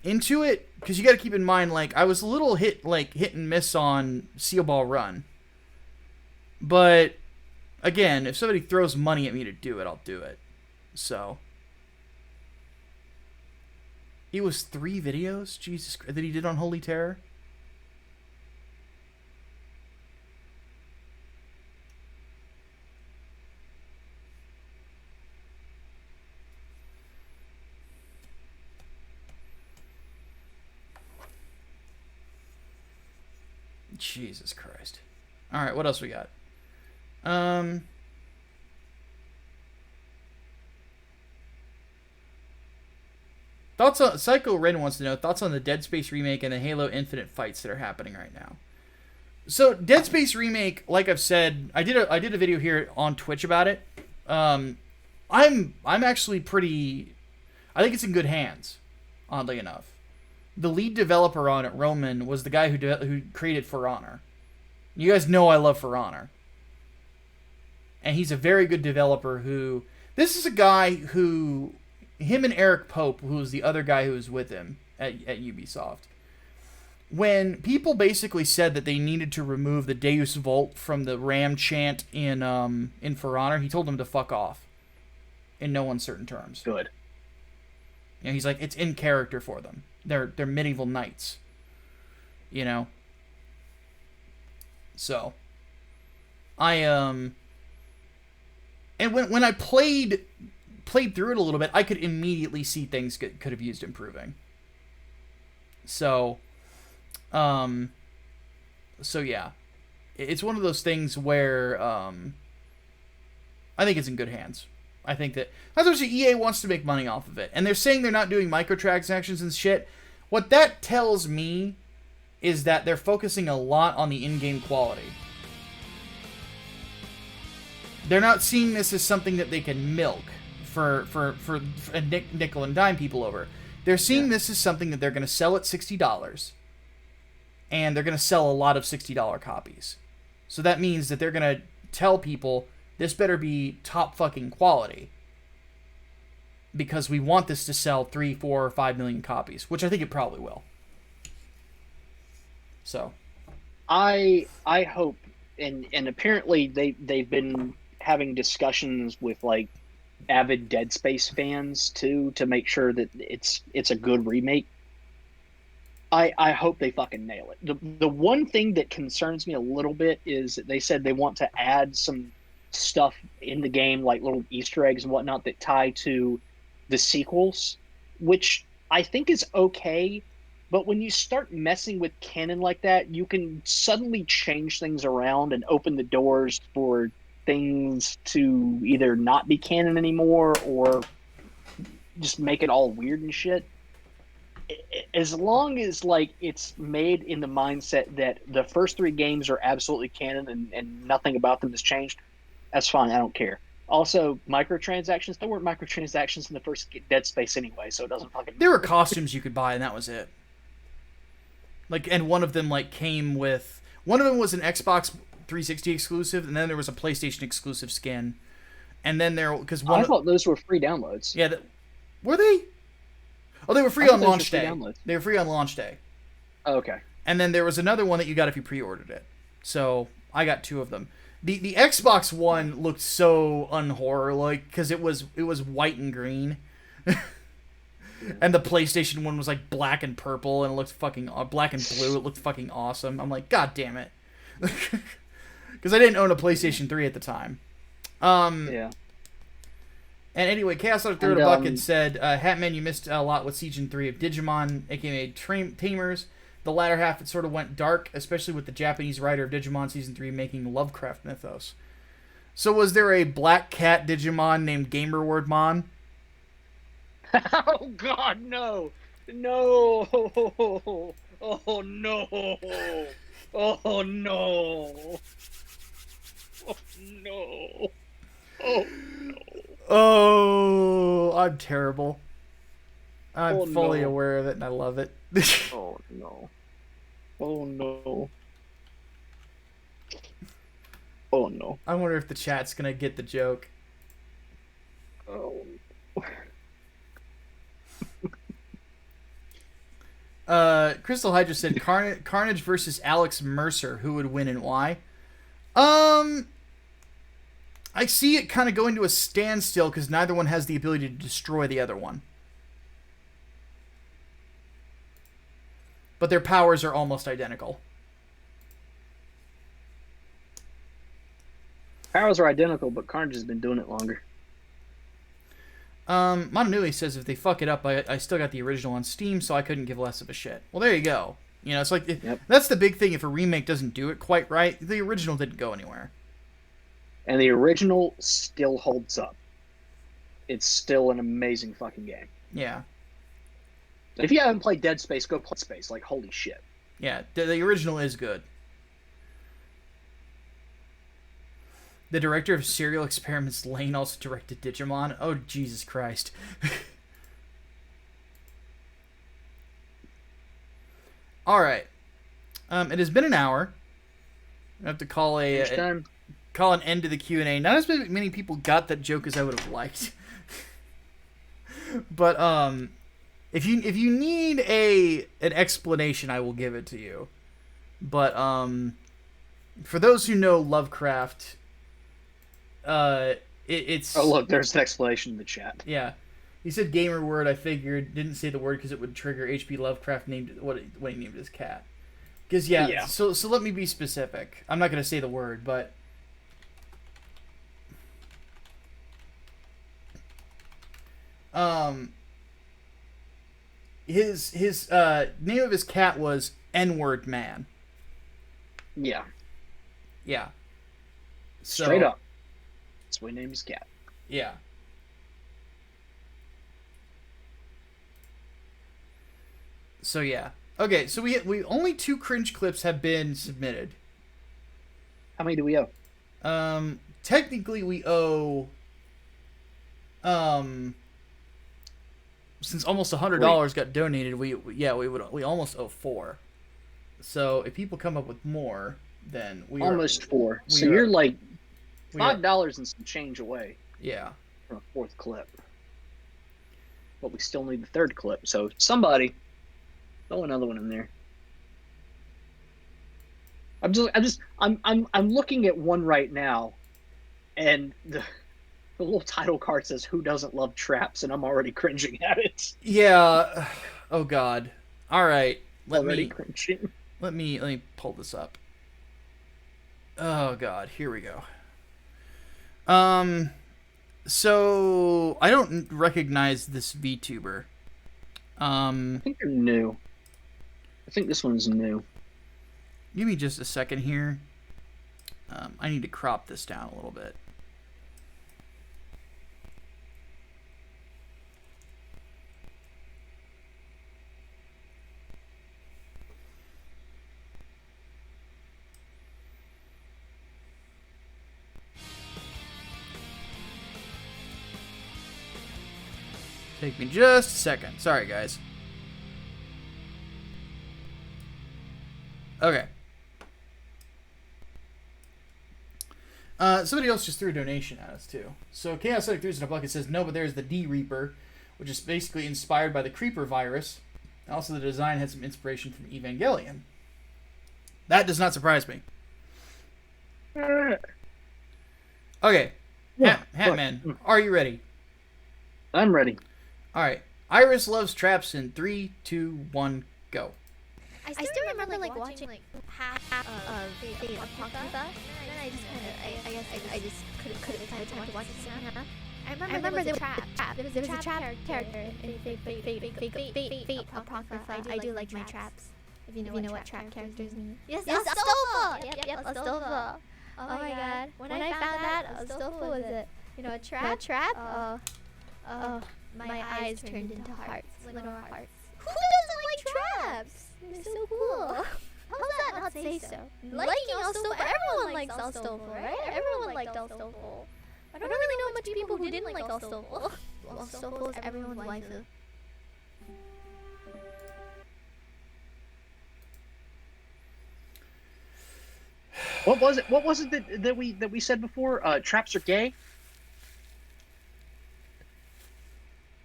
into it, because you got to keep in mind, like, I was a little hit and miss on Seal Ball Run. But, again, if somebody throws money at me to do it, I'll do it. So. It was 3 videos? Jesus Christ, that he did on Holy Terror? Jesus Christ. Alright, what else we got? Thoughts on Psycho Ren wants to know thoughts on the Dead Space remake and the Halo Infinite fights that are happening right now. So Dead Space remake, like I've said, I did a video here on Twitch about it. I'm actually pretty. I think it's in good hands. Oddly enough, the lead developer on it, Roman, was the guy who created For Honor. You guys know I love For Honor, and he's a very good developer. This is a guy who. Him and Eric Pope, who was the other guy who was with him at Ubisoft. When people basically said that they needed to remove the Deus Vult from the Ram chant in For Honor, he told them to fuck off. In no uncertain terms. Good. You know, he's like, it's in character for them. They're medieval knights. You know? So. And when I played through it a little bit, I could immediately see things could have used improving. So yeah, it's one of those things where I think it's in good hands. I think that's what EA wants to make money off of it, and they're saying they're not doing microtransactions and shit. What that tells me is that they're focusing a lot on the in-game quality. They're not seeing this as something that they can milk for a nickel and dime people over. They're seeing this as something that they're going to sell at $60 and they're going to sell a lot of $60 copies. So that means that they're going to tell people, this better be top fucking quality, because we want this to sell 3, 4, or 5 million copies, which I think it probably will. So I hope, and apparently they've been having discussions with like avid Dead Space fans too, to make sure that it's a good remake. I hope they fucking nail it. The one thing that concerns me a little bit is that they said they want to add some stuff in the game, like little Easter eggs and whatnot, that tie to the sequels, which I think is okay. But when you start messing with canon like that, you can suddenly change things around and open the doors for things to either not be canon anymore or just make it all weird and shit. As long as like it's made in the mindset that the first 3 games are absolutely canon and nothing about them has changed, that's fine. I don't care. Also, microtransactions. There weren't microtransactions in the first Dead Space anyway, so it doesn't fucking matter. there were costumes you could buy, and that was it. Like, and one of them like came with, one of them was an Xbox 360 exclusive, and then there was a PlayStation exclusive skin, and then there, because I thought those were free downloads. Yeah, were they? Oh, they were free on launch day. They were free on launch day. Oh, okay. And then there was another one that you got if you pre-ordered it. So I got 2 of them. The Xbox one looked so un-horror-like because it was white and green, and the PlayStation one was like black and purple and it looked fucking black and blue. It looked fucking awesome. I'm like, God damn it, because I didn't own a PlayStation 3 at the time. Yeah. And anyway, Chaos Out of Third Bucket said, Hatman, you missed a lot with Season 3 of Digimon, aka Tamers. The latter half, it sort of went dark, especially with the Japanese writer of Digimon Season 3 making Lovecraft mythos. So was there a black cat Digimon named Gamerwordmon? Oh, God, no. No. Oh, no. Oh, no. Oh, no. Oh, no. Oh, I'm terrible. I'm Oh, fully no. aware of it, and I love it. Oh, no. Oh, no. Oh, no. I wonder if the chat's gonna get the joke. Oh, Crystal Hydra said, Carnage versus Alex Mercer. Who would win and why? I see it kind of going to a standstill because neither one has the ability to destroy the other one. But their powers are almost identical. powers are identical, but Carnage has been doing it longer. Montanui says if they fuck it up, I still got the original on Steam, so I couldn't give less of a shit. Well, there you go. You know, it's like that's the big thing. If a remake doesn't do it quite right, the original didn't go anywhere. And the original still holds up. It's still an amazing fucking game. Yeah. If you haven't played Dead Space, go play Space. Like, holy shit. Yeah, the original is good. The director of Serial Experiments Lane also directed Digimon. Oh, Jesus Christ. Alright. It has been an hour. I have to call call an end to the Q&A. Not as many people got that joke as I would have liked. But if you need an explanation, I will give it to you. But for those who know Lovecraft, it's oh look, there's an explanation in the chat. Yeah, he said gamer word. I figured didn't say the word because it would trigger H.P. Lovecraft named what he named his cat. Because yeah. So let me be specific. I'm not gonna say the word, but his name of his cat was N-word man. Yeah. Yeah. So, straight up. That's what he named his cat. Yeah. So yeah. Okay, so we only 2 cringe clips have been submitted. How many do we owe? Technically we owe since almost $100 got donated, we almost owe 4. So if people come up with more, then we almost are, 4. we So are- you're like we are- $5 and some change away Yeah. from a 4th clip. But we still need the 3rd clip. So somebody throw another one in there. I'm looking at one right now, and the little title card says "Who doesn't love traps?" and I'm already cringing at it. Yeah. Oh God. All right. Already cringing. Let me pull this up. Oh God. Here we go. So I don't recognize this VTuber. I think they're new. I think this one's new. Give me just a second here. I need to crop this down a little bit. Take me just a second. Sorry, guys. Okay. Somebody else just threw a donation at us, too. So, Chaos Sonic 3's in a bucket says, no, but there's the D Reaper, which is basically inspired by the Creeper virus. Also, the design had some inspiration from Evangelion. That does not surprise me. Okay. Yeah, Hatman, are you ready? I'm ready. Alright. Iris loves traps in 3, 2, 1, go. I still remember like watching like half of the Apocrypha, and then I just kind of, I guess I just couldn't find time to watch the second half. I remember there was a trap. There was a trap character in Fate Apocrypha. I do like my traps. If you know what trap characters mean. Yes, Astolfo! Yep, Astolfo. Oh my god. When I found that, Astolfo was it. You know, a trap? Oh, my eyes turned into hearts. Little hearts. Who doesn't like traps? They're so cool. How's that not say so? Liking Astolfo, everyone likes Astolfo, right? Everyone liked Astolfo. I don't really know much people who didn't like Astolfo. Astolfo is everyone's waifu. What was it that we said before? Traps are gay.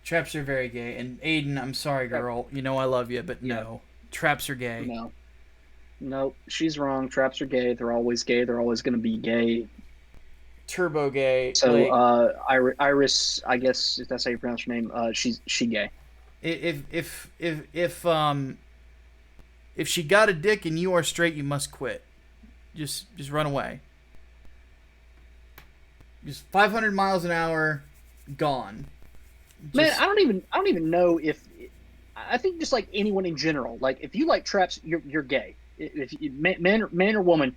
Traps are very gay. And Aiden, I'm sorry, girl. You know I love you, but no. Traps are gay. No, she's wrong. Traps are gay. They're always gay. They're always going to be gay. Turbo gay. So, like, Iris, I guess if that's how you pronounce her name, she gay. If she got a dick and you are straight, you must quit. Just run away. Just 500 miles an hour, gone. Man, I don't even know if. I think just like anyone in general, like if you like traps, you're gay. If you, man or woman,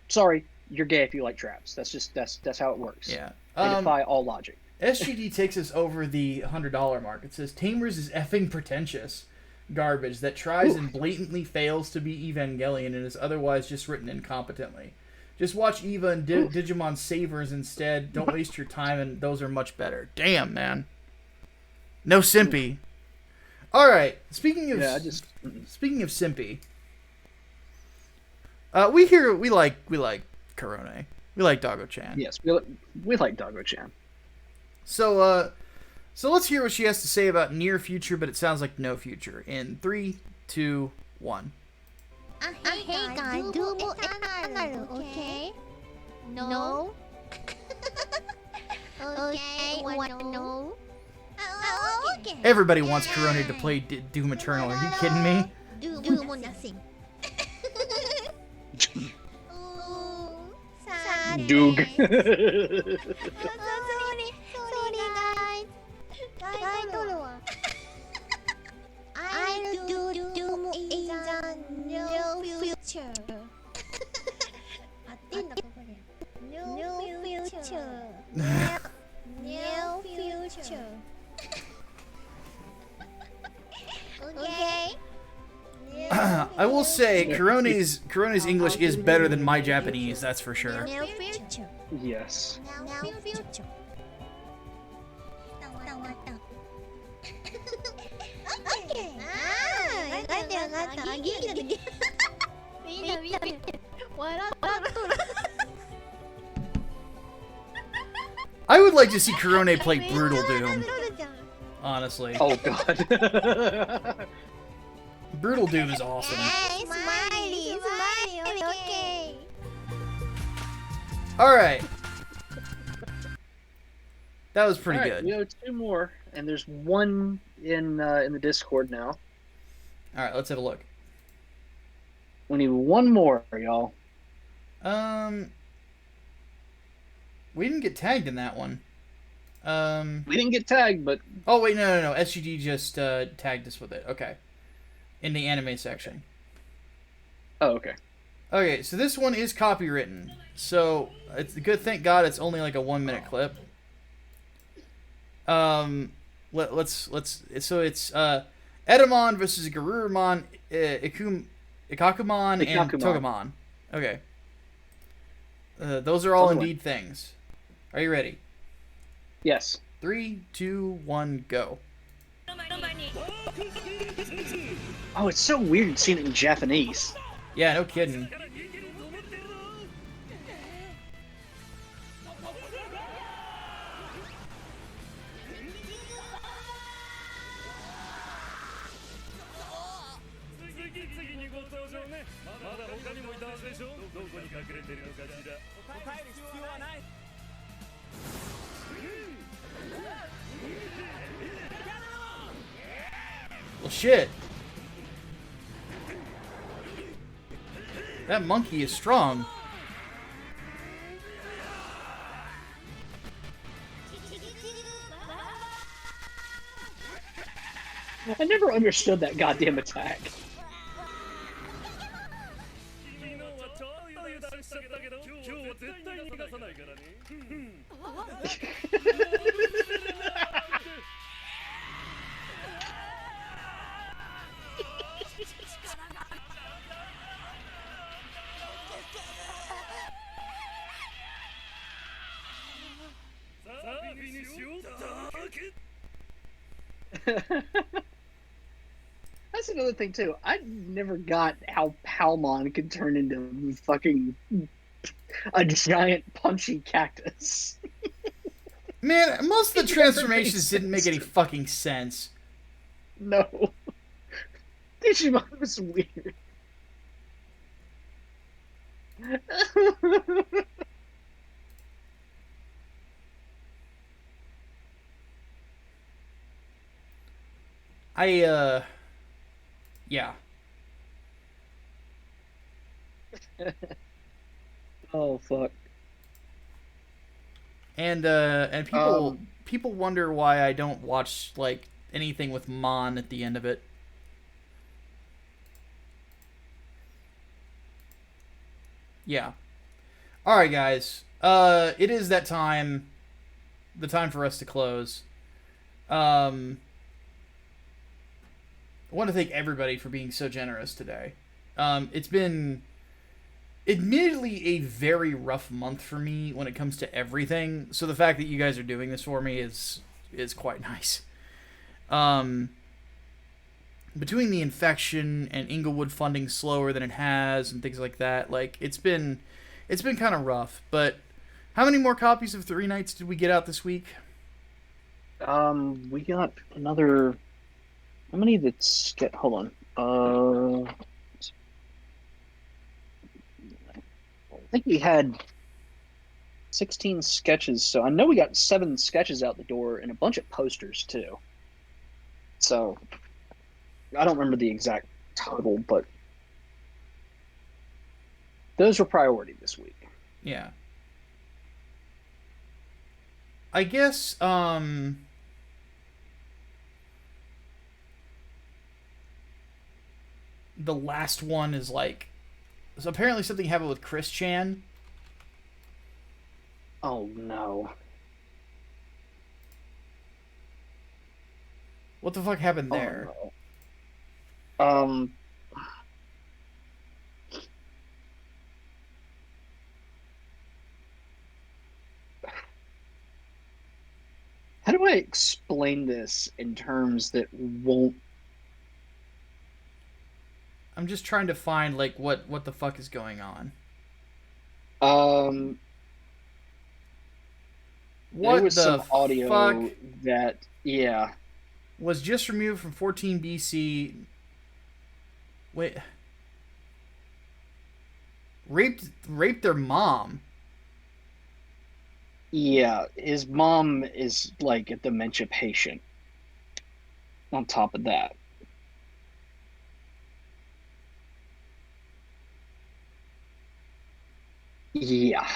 sorry, you're gay if you like traps. That's how it works. Yeah. I defy all logic. SGD takes us over the $100 mark. It says Tamers is effing pretentious garbage that tries and blatantly fails to be Evangelion and is otherwise just written incompetently. Just watch Eva and Digimon Savers instead. Don't waste your time, and those are much better. Damn, man. No simpy. All right. Speaking of simpy, we like Korone. We like Doggo-chan. Yes, we like Doggo-chan. So let's hear what she has to say about near future, but it sounds like no future. In 3, 2, 1. Hey guys, do mo okay? No? Okay, no? Okay. Everybody wants Korone to play Doom Eternal. Are you kidding me? Do mo nothing. Doog. Sorry guys. I'll do Doom in the near future. Near future. Near future. Okay. I will say Korone's English is better than my Japanese. That's for sure. Near future. Yes. Near future. Okay. I would like to see Kurone play Brutal Doom. Honestly. Oh god. Brutal Doom is awesome. Smiley, okay. Alright. That was pretty All right, good. we have 2 more, and there's one in the Discord now. Alright, let's have a look. We need 1 more, y'all. We didn't get tagged in that one. We didn't get tagged, but Oh, wait, no. SGD just tagged us with it. Okay. In the anime section. oh, okay. Okay, so this one is copywritten. So, it's good, thank God it's only like a 1-minute clip. Let's so it's Edamon versus Garurumon, Ikakumon, and Togemon. Okay. Those are all indeed things. Are you ready? Yes. 3, 2, 1, go. Oh, it's so weird seeing it in Japanese. Yeah, no kidding. Well, shit. That monkey is strong. I never understood that goddamn attack. That's another thing too. I never got how Palmon could turn into fucking a giant punchy cactus. Man, most of the It never transformations makes didn't make sense any to me. fucking sense. No. Digimon was weird. Yeah. Oh fuck. And people wonder why I don't watch like anything with Mon at the end of it. Yeah. All right, guys. It is that time. The time for us to close. I want to thank everybody for being so generous today. It's been admittedly a very rough month for me when it comes to everything. So the fact that you guys are doing this for me is quite nice. Between the infection and Englewood funding slower than it has and things like that, like it's been kind of rough. But how many more copies of 3 Nights did we get out this week? We got another. How many did get? Hold on. I think we had 16 sketches, so I know we got 7 sketches out the door and a bunch of posters too. So I don't remember the exact total, but those were priority this week. Yeah. I guess, the last one is like, so apparently something happened with Chris Chan. Oh no. What the fuck happened Oh, there? no. How do I explain this in terms that won't? I'm just trying to find like what the fuck is going on. What there was the some audio fuck that, yeah. was just removed from 14 BC? Wait. Raped their mom. Yeah, his mom is like a dementia patient on top of that. Yeah.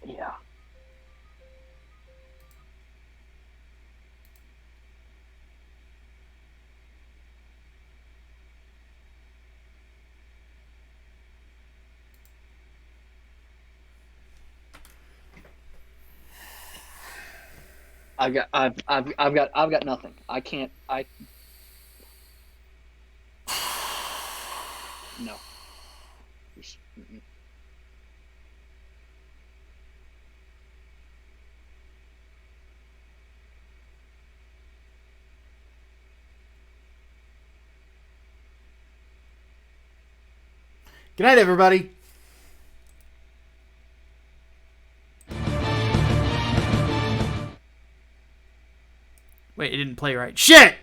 Yeah. I've got nothing. I can't. No. Mm-mm. Good night, everybody. Wait, it didn't play right. Shit!